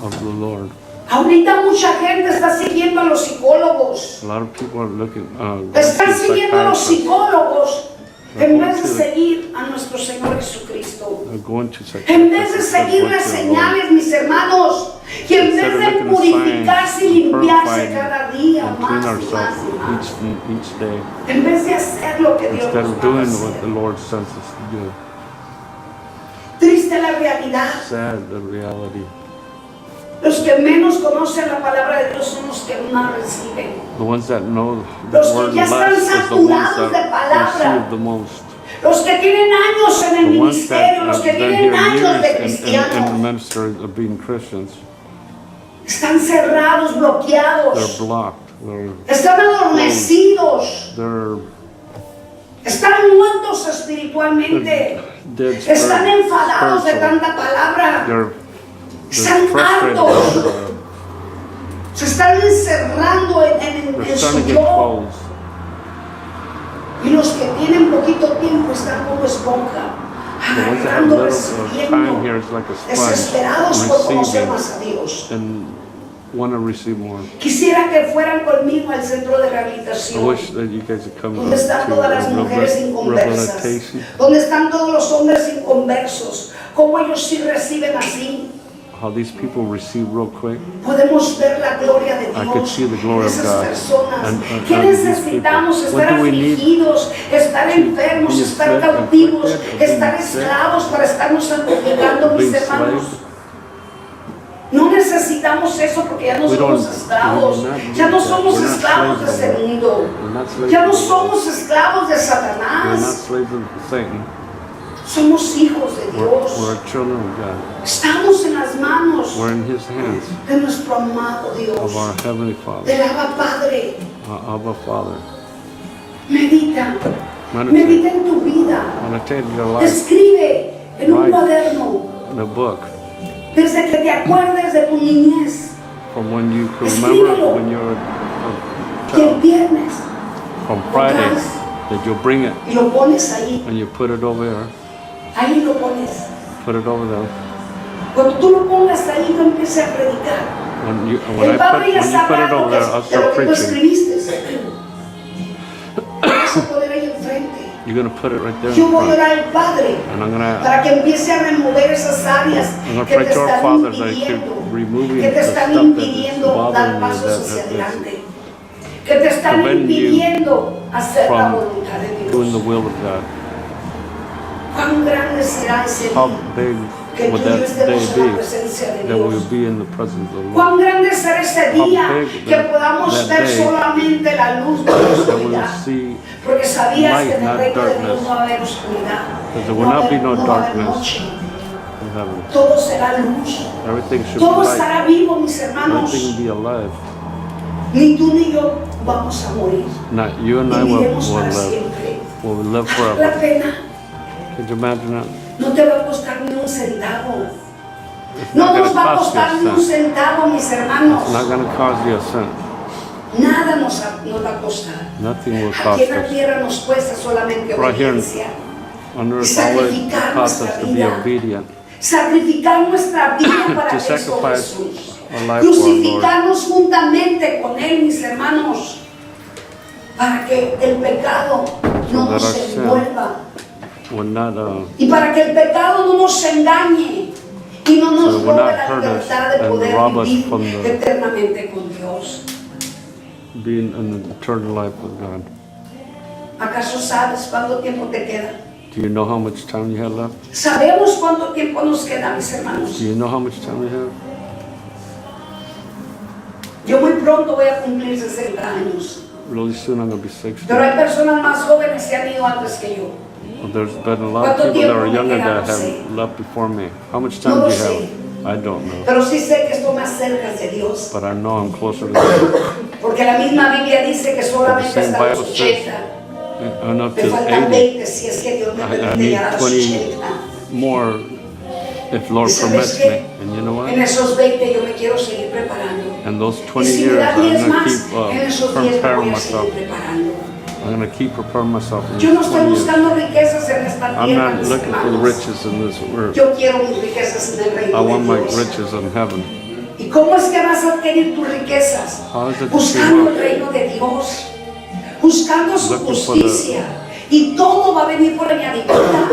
[SPEAKER 2] of the Lord.
[SPEAKER 1] Ahorita mucha gente está siguiendo a los psicólogos,
[SPEAKER 2] A lot of people are looking.
[SPEAKER 1] están siguiendo a los
[SPEAKER 2] psychiatrists.
[SPEAKER 1] psicólogos
[SPEAKER 2] They're
[SPEAKER 1] en
[SPEAKER 2] going
[SPEAKER 1] vez de
[SPEAKER 2] to-
[SPEAKER 1] seguir a nuestro Señor Jesucristo.
[SPEAKER 2] They're going to
[SPEAKER 1] En vez de
[SPEAKER 2] psychiatrists.
[SPEAKER 1] seguir las señales, mis hermanos, y en
[SPEAKER 2] Instead
[SPEAKER 1] vez
[SPEAKER 2] of
[SPEAKER 1] de
[SPEAKER 2] looking at
[SPEAKER 1] purificarse y
[SPEAKER 2] signs,
[SPEAKER 1] limpiarse
[SPEAKER 2] purify
[SPEAKER 1] cada día
[SPEAKER 2] and
[SPEAKER 1] más
[SPEAKER 2] clean
[SPEAKER 1] y más
[SPEAKER 2] ourselves
[SPEAKER 1] y más,
[SPEAKER 2] each day,
[SPEAKER 1] en vez de hacer lo que Dios
[SPEAKER 2] instead
[SPEAKER 1] nos
[SPEAKER 2] of
[SPEAKER 1] manda
[SPEAKER 2] doing
[SPEAKER 1] hacer.
[SPEAKER 2] what the Lord sends us to do.
[SPEAKER 1] Triste la realidad.
[SPEAKER 2] Sad the reality.
[SPEAKER 1] Los que menos conocen la palabra de Dios son los que más reciben.
[SPEAKER 2] The ones that know the
[SPEAKER 1] Los que
[SPEAKER 2] word
[SPEAKER 1] ya están
[SPEAKER 2] less is the ones
[SPEAKER 1] saturados de
[SPEAKER 2] that
[SPEAKER 1] palabra.
[SPEAKER 2] receive the most.
[SPEAKER 1] Los que tienen años en el
[SPEAKER 2] The ones that
[SPEAKER 1] ministerio, los
[SPEAKER 2] have
[SPEAKER 1] que
[SPEAKER 2] been
[SPEAKER 1] tienen
[SPEAKER 2] here
[SPEAKER 1] años de
[SPEAKER 2] years in the
[SPEAKER 1] cristianos,
[SPEAKER 2] ministry of being Christians,
[SPEAKER 1] están cerrados,
[SPEAKER 2] they're
[SPEAKER 1] bloqueados,
[SPEAKER 2] blocked.
[SPEAKER 1] están adormecidos,
[SPEAKER 2] They're
[SPEAKER 1] están muertos espiritualmente,
[SPEAKER 2] dead
[SPEAKER 1] están enfadados de
[SPEAKER 2] spiritual.
[SPEAKER 1] tanta palabra.
[SPEAKER 2] They're
[SPEAKER 1] Están
[SPEAKER 2] frustrated
[SPEAKER 1] hartos.
[SPEAKER 2] about
[SPEAKER 1] Se están encerrando
[SPEAKER 2] They're
[SPEAKER 1] en
[SPEAKER 2] starting
[SPEAKER 1] su
[SPEAKER 2] to get
[SPEAKER 1] yo.
[SPEAKER 2] close.
[SPEAKER 1] Y los que tienen poquito tiempo están como esponja,
[SPEAKER 2] The ones that have
[SPEAKER 1] agarrando,
[SPEAKER 2] little time here
[SPEAKER 1] recibiendo,
[SPEAKER 2] is like a sponge,
[SPEAKER 1] desesperados por conocer
[SPEAKER 2] receiving
[SPEAKER 1] más a Dios.
[SPEAKER 2] and want to receive more.
[SPEAKER 1] Quisiera que fueran conmigo al centro de
[SPEAKER 2] I
[SPEAKER 1] rehabilitación,
[SPEAKER 2] wish that you guys would come
[SPEAKER 1] donde están
[SPEAKER 2] to
[SPEAKER 1] todas las mujeres inconversas,
[SPEAKER 2] rehabilitation.
[SPEAKER 1] donde están todos los hombres inconversos, como ellos sí reciben así.
[SPEAKER 2] How these people receive real quick.
[SPEAKER 1] Podemos ver la gloria de
[SPEAKER 2] I could
[SPEAKER 1] Dios
[SPEAKER 2] see the
[SPEAKER 1] en
[SPEAKER 2] glory of
[SPEAKER 1] esas
[SPEAKER 2] God.
[SPEAKER 1] personas.
[SPEAKER 2] And
[SPEAKER 1] ¿Qué
[SPEAKER 2] these
[SPEAKER 1] necesitamos?
[SPEAKER 2] people.
[SPEAKER 1] Estar
[SPEAKER 2] What do we need?
[SPEAKER 1] afligidos, estar enfermos,
[SPEAKER 2] Be
[SPEAKER 1] estar
[SPEAKER 2] afflicted,
[SPEAKER 1] cautivos,
[SPEAKER 2] afflicted,
[SPEAKER 1] estar
[SPEAKER 2] being sick,
[SPEAKER 1] esclavos para estarnos santificando, mis
[SPEAKER 2] being
[SPEAKER 1] hermanos.
[SPEAKER 2] slaves.
[SPEAKER 1] No necesitamos eso porque ya no
[SPEAKER 2] We
[SPEAKER 1] somos
[SPEAKER 2] don't-
[SPEAKER 1] esclavos.
[SPEAKER 2] we're not
[SPEAKER 1] Ya no
[SPEAKER 2] that.
[SPEAKER 1] somos
[SPEAKER 2] We're not
[SPEAKER 1] esclavos de
[SPEAKER 2] slaves
[SPEAKER 1] ese
[SPEAKER 2] of the
[SPEAKER 1] mundo.
[SPEAKER 2] We're not slaves
[SPEAKER 1] Ya
[SPEAKER 2] of
[SPEAKER 1] no
[SPEAKER 2] the world.
[SPEAKER 1] somos esclavos de
[SPEAKER 2] We're not
[SPEAKER 1] Satanás.
[SPEAKER 2] slaves of Satan.
[SPEAKER 1] Somos hijos de Dios.
[SPEAKER 2] We're children of God.
[SPEAKER 1] Estamos en las manos
[SPEAKER 2] We're in His hands,
[SPEAKER 1] de nuestro amado Dios,
[SPEAKER 2] of our Heavenly Father,
[SPEAKER 1] del Abba Padre.
[SPEAKER 2] our Abba Father.
[SPEAKER 1] Medita.
[SPEAKER 2] Meditate.
[SPEAKER 1] Medita en tu vida.
[SPEAKER 2] Meditate your life
[SPEAKER 1] Escribe en un
[SPEAKER 2] Right.
[SPEAKER 1] cuaderno
[SPEAKER 2] in a book
[SPEAKER 1] desde que te acuerdes de tu niñez.
[SPEAKER 2] from when you can
[SPEAKER 1] Escríbelo.
[SPEAKER 2] remember when you were a
[SPEAKER 1] Y el
[SPEAKER 2] child,
[SPEAKER 1] viernes
[SPEAKER 2] from Friday, that you'll bring it
[SPEAKER 1] y lo pones ahí.
[SPEAKER 2] and you put it over there,
[SPEAKER 1] Ahí lo pones.
[SPEAKER 2] put it over there.
[SPEAKER 1] Cuando tú lo pongas ahí, yo empecé a predicar.
[SPEAKER 2] When
[SPEAKER 1] El Padre ya
[SPEAKER 2] you put
[SPEAKER 1] sabrá
[SPEAKER 2] it over there, I'll
[SPEAKER 1] de lo
[SPEAKER 2] start
[SPEAKER 1] que tú
[SPEAKER 2] preaching.
[SPEAKER 1] escribiste. Lo vas a poner ahí enfrente.
[SPEAKER 2] You're gonna put it right there
[SPEAKER 1] Yo
[SPEAKER 2] in
[SPEAKER 1] voy a
[SPEAKER 2] front,
[SPEAKER 1] orar al Padre
[SPEAKER 2] and I'm gonna
[SPEAKER 1] para que empiece a remover esas áreas
[SPEAKER 2] I'm gonna
[SPEAKER 1] que
[SPEAKER 2] pray
[SPEAKER 1] te
[SPEAKER 2] to our
[SPEAKER 1] están
[SPEAKER 2] Father that He
[SPEAKER 1] impidiendo,
[SPEAKER 2] could remove
[SPEAKER 1] que te
[SPEAKER 2] the
[SPEAKER 1] están
[SPEAKER 2] stuff that is
[SPEAKER 1] impidiendo dar
[SPEAKER 2] bothering you,
[SPEAKER 1] pasos hacia
[SPEAKER 2] that's
[SPEAKER 1] adelante, que te están
[SPEAKER 2] prevent you
[SPEAKER 1] impidiendo hacer la
[SPEAKER 2] from
[SPEAKER 1] voluntad de
[SPEAKER 2] doing the
[SPEAKER 1] Dios.
[SPEAKER 2] will of God.
[SPEAKER 1] Cuán grande será ese
[SPEAKER 2] How
[SPEAKER 1] día
[SPEAKER 2] big
[SPEAKER 1] que
[SPEAKER 2] would
[SPEAKER 1] tú y yo
[SPEAKER 2] that
[SPEAKER 1] estemos
[SPEAKER 2] day
[SPEAKER 1] en la
[SPEAKER 2] be
[SPEAKER 1] presencia de
[SPEAKER 2] that we
[SPEAKER 1] Dios.
[SPEAKER 2] would be in the presence of the Lord?
[SPEAKER 1] Cuán grande será ese día
[SPEAKER 2] big
[SPEAKER 1] que
[SPEAKER 2] that-
[SPEAKER 1] podamos
[SPEAKER 2] that
[SPEAKER 1] ver
[SPEAKER 2] day
[SPEAKER 1] solamente la luz de la
[SPEAKER 2] That we will
[SPEAKER 1] oscuridad.
[SPEAKER 2] see
[SPEAKER 1] Porque sabías
[SPEAKER 2] light,
[SPEAKER 1] que en el
[SPEAKER 2] not
[SPEAKER 1] reino de Dios
[SPEAKER 2] darkness.
[SPEAKER 1] no va a haber oscuridad.
[SPEAKER 2] That there will not be no
[SPEAKER 1] no va a haber
[SPEAKER 2] darkness.
[SPEAKER 1] noche.
[SPEAKER 2] in heaven.
[SPEAKER 1] Todo será luz.
[SPEAKER 2] Everything should
[SPEAKER 1] Todo
[SPEAKER 2] be light.
[SPEAKER 1] estará vivo, mis hermanos.
[SPEAKER 2] Everything will be alive.
[SPEAKER 1] Ni tú ni yo vamos a morir.
[SPEAKER 2] Not you and
[SPEAKER 1] Y
[SPEAKER 2] I will
[SPEAKER 1] viviremos para
[SPEAKER 2] live.
[SPEAKER 1] siempre.
[SPEAKER 2] Will live
[SPEAKER 1] La
[SPEAKER 2] forever.
[SPEAKER 1] pena
[SPEAKER 2] Could you imagine that?
[SPEAKER 1] no te va a costar ni un centavo.
[SPEAKER 2] It's
[SPEAKER 1] No
[SPEAKER 2] not
[SPEAKER 1] nos va a
[SPEAKER 2] going to cost you
[SPEAKER 1] costar ni
[SPEAKER 2] a
[SPEAKER 1] un
[SPEAKER 2] cent.
[SPEAKER 1] centavo, mis hermanos.
[SPEAKER 2] It's not going to cost you a cent.
[SPEAKER 1] Nada nos va a costar.
[SPEAKER 2] Nothing will
[SPEAKER 1] Aquí
[SPEAKER 2] cost
[SPEAKER 1] en la
[SPEAKER 2] us.
[SPEAKER 1] tierra nos cuesta solamente
[SPEAKER 2] Right here in-
[SPEAKER 1] obediencia.
[SPEAKER 2] On earth,
[SPEAKER 1] Y
[SPEAKER 2] all it
[SPEAKER 1] sacrificar
[SPEAKER 2] costs us
[SPEAKER 1] nuestra
[SPEAKER 2] to be
[SPEAKER 1] vida.
[SPEAKER 2] obedient.
[SPEAKER 1] Sacrificar nuestra vida para
[SPEAKER 2] To
[SPEAKER 1] Cristo
[SPEAKER 2] sacrifice
[SPEAKER 1] Jesús.
[SPEAKER 2] our life for our Lord.
[SPEAKER 1] Crucificarnos juntamente con Él, mis hermanos, para que el pecado no
[SPEAKER 2] So that
[SPEAKER 1] nos
[SPEAKER 2] our sin
[SPEAKER 1] envuelva
[SPEAKER 2] will not,
[SPEAKER 1] y para que el pecado no nos engañe y no nos
[SPEAKER 2] So it will
[SPEAKER 1] robe
[SPEAKER 2] not
[SPEAKER 1] la
[SPEAKER 2] hurt us
[SPEAKER 1] libertad de
[SPEAKER 2] and
[SPEAKER 1] poder
[SPEAKER 2] rob us
[SPEAKER 1] vivir
[SPEAKER 2] from the-
[SPEAKER 1] eternamente con Dios.
[SPEAKER 2] be in an eternal life with God.
[SPEAKER 1] ¿Acaso sabes cuánto tiempo te queda?
[SPEAKER 2] Do you know how much time you have left?
[SPEAKER 1] ¿Sabemos cuánto tiempo nos queda, mis hermanos?
[SPEAKER 2] Do you know how much time you have?
[SPEAKER 1] Yo muy pronto voy a cumplir 60 años,
[SPEAKER 2] Really soon I'm going to be 60.
[SPEAKER 1] pero hay personas más jóvenes que han ido antes que yo.
[SPEAKER 2] Well, there's been a lot of
[SPEAKER 1] ¿Cuánto
[SPEAKER 2] people that
[SPEAKER 1] tiempo
[SPEAKER 2] are
[SPEAKER 1] me
[SPEAKER 2] younger
[SPEAKER 1] queda?
[SPEAKER 2] that
[SPEAKER 1] No sé.
[SPEAKER 2] have left before me. How much
[SPEAKER 1] No
[SPEAKER 2] time
[SPEAKER 1] lo
[SPEAKER 2] do you
[SPEAKER 1] sé.
[SPEAKER 2] have? I don't know.
[SPEAKER 1] Pero sí sé que estoy más cerca de Dios,
[SPEAKER 2] But I know I'm closer to God.
[SPEAKER 1] porque la misma Biblia dice que solamente
[SPEAKER 2] The same
[SPEAKER 1] hasta los
[SPEAKER 2] Bible says
[SPEAKER 1] 80.
[SPEAKER 2] I'm up
[SPEAKER 1] Me
[SPEAKER 2] to
[SPEAKER 1] faltan
[SPEAKER 2] 80.
[SPEAKER 1] 20 si es que Dios me
[SPEAKER 2] I
[SPEAKER 1] permite
[SPEAKER 2] need
[SPEAKER 1] llegar a los
[SPEAKER 2] 20
[SPEAKER 1] 80.
[SPEAKER 2] more if Lord
[SPEAKER 1] ¿Y sabes
[SPEAKER 2] permits
[SPEAKER 1] qué?
[SPEAKER 2] me. And you know
[SPEAKER 1] En
[SPEAKER 2] what?
[SPEAKER 1] esos 20 yo me quiero seguir preparando.
[SPEAKER 2] And those
[SPEAKER 1] Y
[SPEAKER 2] 20
[SPEAKER 1] si me
[SPEAKER 2] years,
[SPEAKER 1] da
[SPEAKER 2] I'm
[SPEAKER 1] 10
[SPEAKER 2] going to
[SPEAKER 1] más,
[SPEAKER 2] keep
[SPEAKER 1] en esos 10 me
[SPEAKER 2] preparing
[SPEAKER 1] voy a
[SPEAKER 2] myself.
[SPEAKER 1] seguir preparando.
[SPEAKER 2] I'm going to keep preparing myself in
[SPEAKER 1] Yo no
[SPEAKER 2] these
[SPEAKER 1] estoy
[SPEAKER 2] 20 years.
[SPEAKER 1] buscando riquezas en esta
[SPEAKER 2] I'm
[SPEAKER 1] tierra,
[SPEAKER 2] not
[SPEAKER 1] mis
[SPEAKER 2] looking for
[SPEAKER 1] hermanos.
[SPEAKER 2] riches in this earth.
[SPEAKER 1] Yo quiero mis riquezas en el
[SPEAKER 2] I
[SPEAKER 1] reino
[SPEAKER 2] want
[SPEAKER 1] de
[SPEAKER 2] my
[SPEAKER 1] Dios.
[SPEAKER 2] riches in heaven.
[SPEAKER 1] ¿Y cómo es que vas a adquirir tus riquezas?
[SPEAKER 2] How is it that
[SPEAKER 1] Buscando
[SPEAKER 2] you
[SPEAKER 1] el reino de Dios, buscando su
[SPEAKER 2] Looking for the-
[SPEAKER 1] justicia. Y todo va a venir por añadidura.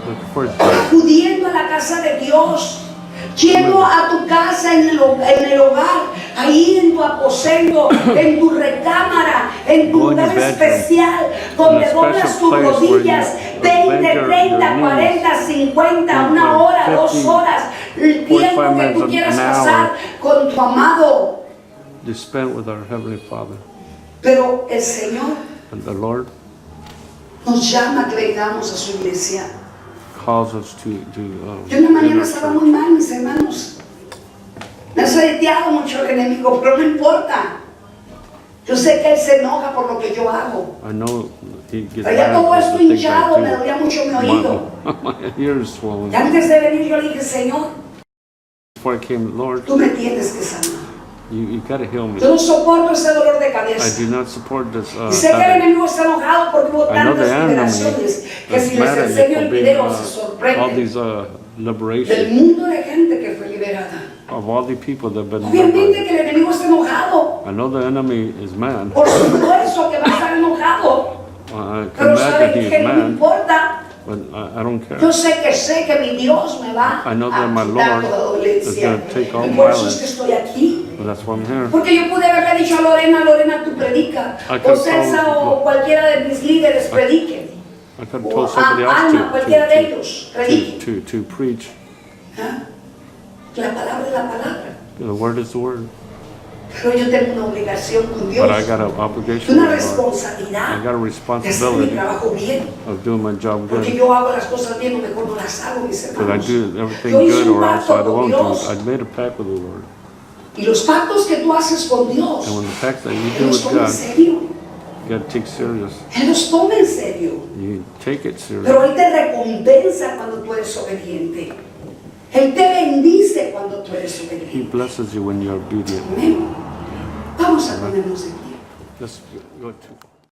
[SPEAKER 2] look for
[SPEAKER 1] Acudiendo a la casa de Dios, yendo a tu casa en el hogar, ahí en tu aposento, en tu recámara, en tu
[SPEAKER 2] Go in your
[SPEAKER 1] lugar
[SPEAKER 2] bedroom,
[SPEAKER 1] especial, donde
[SPEAKER 2] in a
[SPEAKER 1] doblas
[SPEAKER 2] special
[SPEAKER 1] tus
[SPEAKER 2] place where you
[SPEAKER 1] rodillas,
[SPEAKER 2] bend
[SPEAKER 1] 20,
[SPEAKER 2] your
[SPEAKER 1] 30,
[SPEAKER 2] knees.
[SPEAKER 1] 40, 50, una
[SPEAKER 2] 50,
[SPEAKER 1] hora, 2
[SPEAKER 2] 50,
[SPEAKER 1] horas, el tiempo
[SPEAKER 2] 45
[SPEAKER 1] que tú
[SPEAKER 2] minutes,
[SPEAKER 1] quieras
[SPEAKER 2] an
[SPEAKER 1] pasar con tu amado.
[SPEAKER 2] to spend with our Heavenly Father.
[SPEAKER 1] Pero el Señor
[SPEAKER 2] And the Lord
[SPEAKER 1] nos llama a que vengamos a su iglesia.
[SPEAKER 2] calls us to
[SPEAKER 1] Yo una
[SPEAKER 2] in
[SPEAKER 1] mañana
[SPEAKER 2] our
[SPEAKER 1] estaba
[SPEAKER 2] church.
[SPEAKER 1] muy mal, mis hermanos. Me ha seteado mucho el enemigo, pero no importa. Yo sé que él se enoja por lo que yo hago.
[SPEAKER 2] I know he gets
[SPEAKER 1] Traía
[SPEAKER 2] mad
[SPEAKER 1] todo
[SPEAKER 2] at
[SPEAKER 1] esto
[SPEAKER 2] the things
[SPEAKER 1] hinchado, me
[SPEAKER 2] I
[SPEAKER 1] dolía mucho mi
[SPEAKER 2] do.
[SPEAKER 1] oído.
[SPEAKER 2] My ear is swollen.
[SPEAKER 1] Y antes de venir yo le dije, Señor,
[SPEAKER 2] before I came, Lord,
[SPEAKER 1] tú me tienes que sanar.
[SPEAKER 2] you gotta heal me.
[SPEAKER 1] Yo no soporto ese dolor de
[SPEAKER 2] I
[SPEAKER 1] cabeza.
[SPEAKER 2] do not support this
[SPEAKER 1] Y sé que el
[SPEAKER 2] headache.
[SPEAKER 1] enemigo está enojado porque hubo
[SPEAKER 2] I know
[SPEAKER 1] tantas
[SPEAKER 2] the enemy
[SPEAKER 1] liberaciones que
[SPEAKER 2] is
[SPEAKER 1] si les
[SPEAKER 2] mad at me
[SPEAKER 1] enseño el
[SPEAKER 2] for being
[SPEAKER 1] video se
[SPEAKER 2] all
[SPEAKER 1] sorprenden
[SPEAKER 2] these
[SPEAKER 1] del
[SPEAKER 2] liberations
[SPEAKER 1] mundo de gente que fue liberada.
[SPEAKER 2] of all the people that have been
[SPEAKER 1] Obviamente
[SPEAKER 2] liberated.
[SPEAKER 1] que el enemigo está enojado
[SPEAKER 2] I know the enemy is mad.
[SPEAKER 1] por supuesto que va a estar enojado,
[SPEAKER 2] I can
[SPEAKER 1] pero
[SPEAKER 2] imagine
[SPEAKER 1] saben
[SPEAKER 2] he's
[SPEAKER 1] que no me
[SPEAKER 2] mad,
[SPEAKER 1] importa.
[SPEAKER 2] but I don't care.
[SPEAKER 1] Yo sé que mi Dios me va
[SPEAKER 2] I know
[SPEAKER 1] a
[SPEAKER 2] that my
[SPEAKER 1] quitar
[SPEAKER 2] Lord
[SPEAKER 1] toda
[SPEAKER 2] is
[SPEAKER 1] dolencia.
[SPEAKER 2] gonna take all
[SPEAKER 1] Y por eso es
[SPEAKER 2] violence.
[SPEAKER 1] que estoy aquí.
[SPEAKER 2] But that's why I'm here.
[SPEAKER 1] Porque yo pude haberle dicho a Lorena, Lorena, tú predica.
[SPEAKER 2] I
[SPEAKER 1] O
[SPEAKER 2] could
[SPEAKER 1] César
[SPEAKER 2] tell-
[SPEAKER 1] o cualquiera de mis líderes prediquen.
[SPEAKER 2] I could have
[SPEAKER 1] O
[SPEAKER 2] told somebody
[SPEAKER 1] Alma,
[SPEAKER 2] else
[SPEAKER 1] cualquiera de ellos prediquen.
[SPEAKER 2] to preach.
[SPEAKER 1] ¿Ah? La palabra es la palabra.
[SPEAKER 2] The word is the word.
[SPEAKER 1] Pero yo tengo una obligación con Dios.
[SPEAKER 2] But I got an obligation
[SPEAKER 1] Una
[SPEAKER 2] with God.
[SPEAKER 1] responsabilidad
[SPEAKER 2] I got a
[SPEAKER 1] de hacer mi
[SPEAKER 2] responsibility
[SPEAKER 1] trabajo bien.
[SPEAKER 2] of doing my job
[SPEAKER 1] Porque
[SPEAKER 2] good.
[SPEAKER 1] yo hago las cosas bien o mejor no las hago, mis
[SPEAKER 2] Because I
[SPEAKER 1] hermanos.
[SPEAKER 2] do everything
[SPEAKER 1] Yo hice
[SPEAKER 2] good
[SPEAKER 1] un
[SPEAKER 2] or else
[SPEAKER 1] pacto
[SPEAKER 2] I
[SPEAKER 1] con
[SPEAKER 2] won't
[SPEAKER 1] Dios.
[SPEAKER 2] do. I made a pact with the Lord.
[SPEAKER 1] Y los pactos que tú haces con Dios,
[SPEAKER 2] And when the pact that you
[SPEAKER 1] Él
[SPEAKER 2] do
[SPEAKER 1] los
[SPEAKER 2] with
[SPEAKER 1] toma en
[SPEAKER 2] God,
[SPEAKER 1] serio.
[SPEAKER 2] you gotta take serious.
[SPEAKER 1] Él los toma en serio.
[SPEAKER 2] You take it
[SPEAKER 1] Pero
[SPEAKER 2] serious.
[SPEAKER 1] Él te recompensa cuando tú eres obediente. Él te bendice cuando tú eres
[SPEAKER 2] He
[SPEAKER 1] obediente.
[SPEAKER 2] blesses you when you're obedient.
[SPEAKER 1] Amén. Vamos a ponernos en pie.
[SPEAKER 2] Let's go to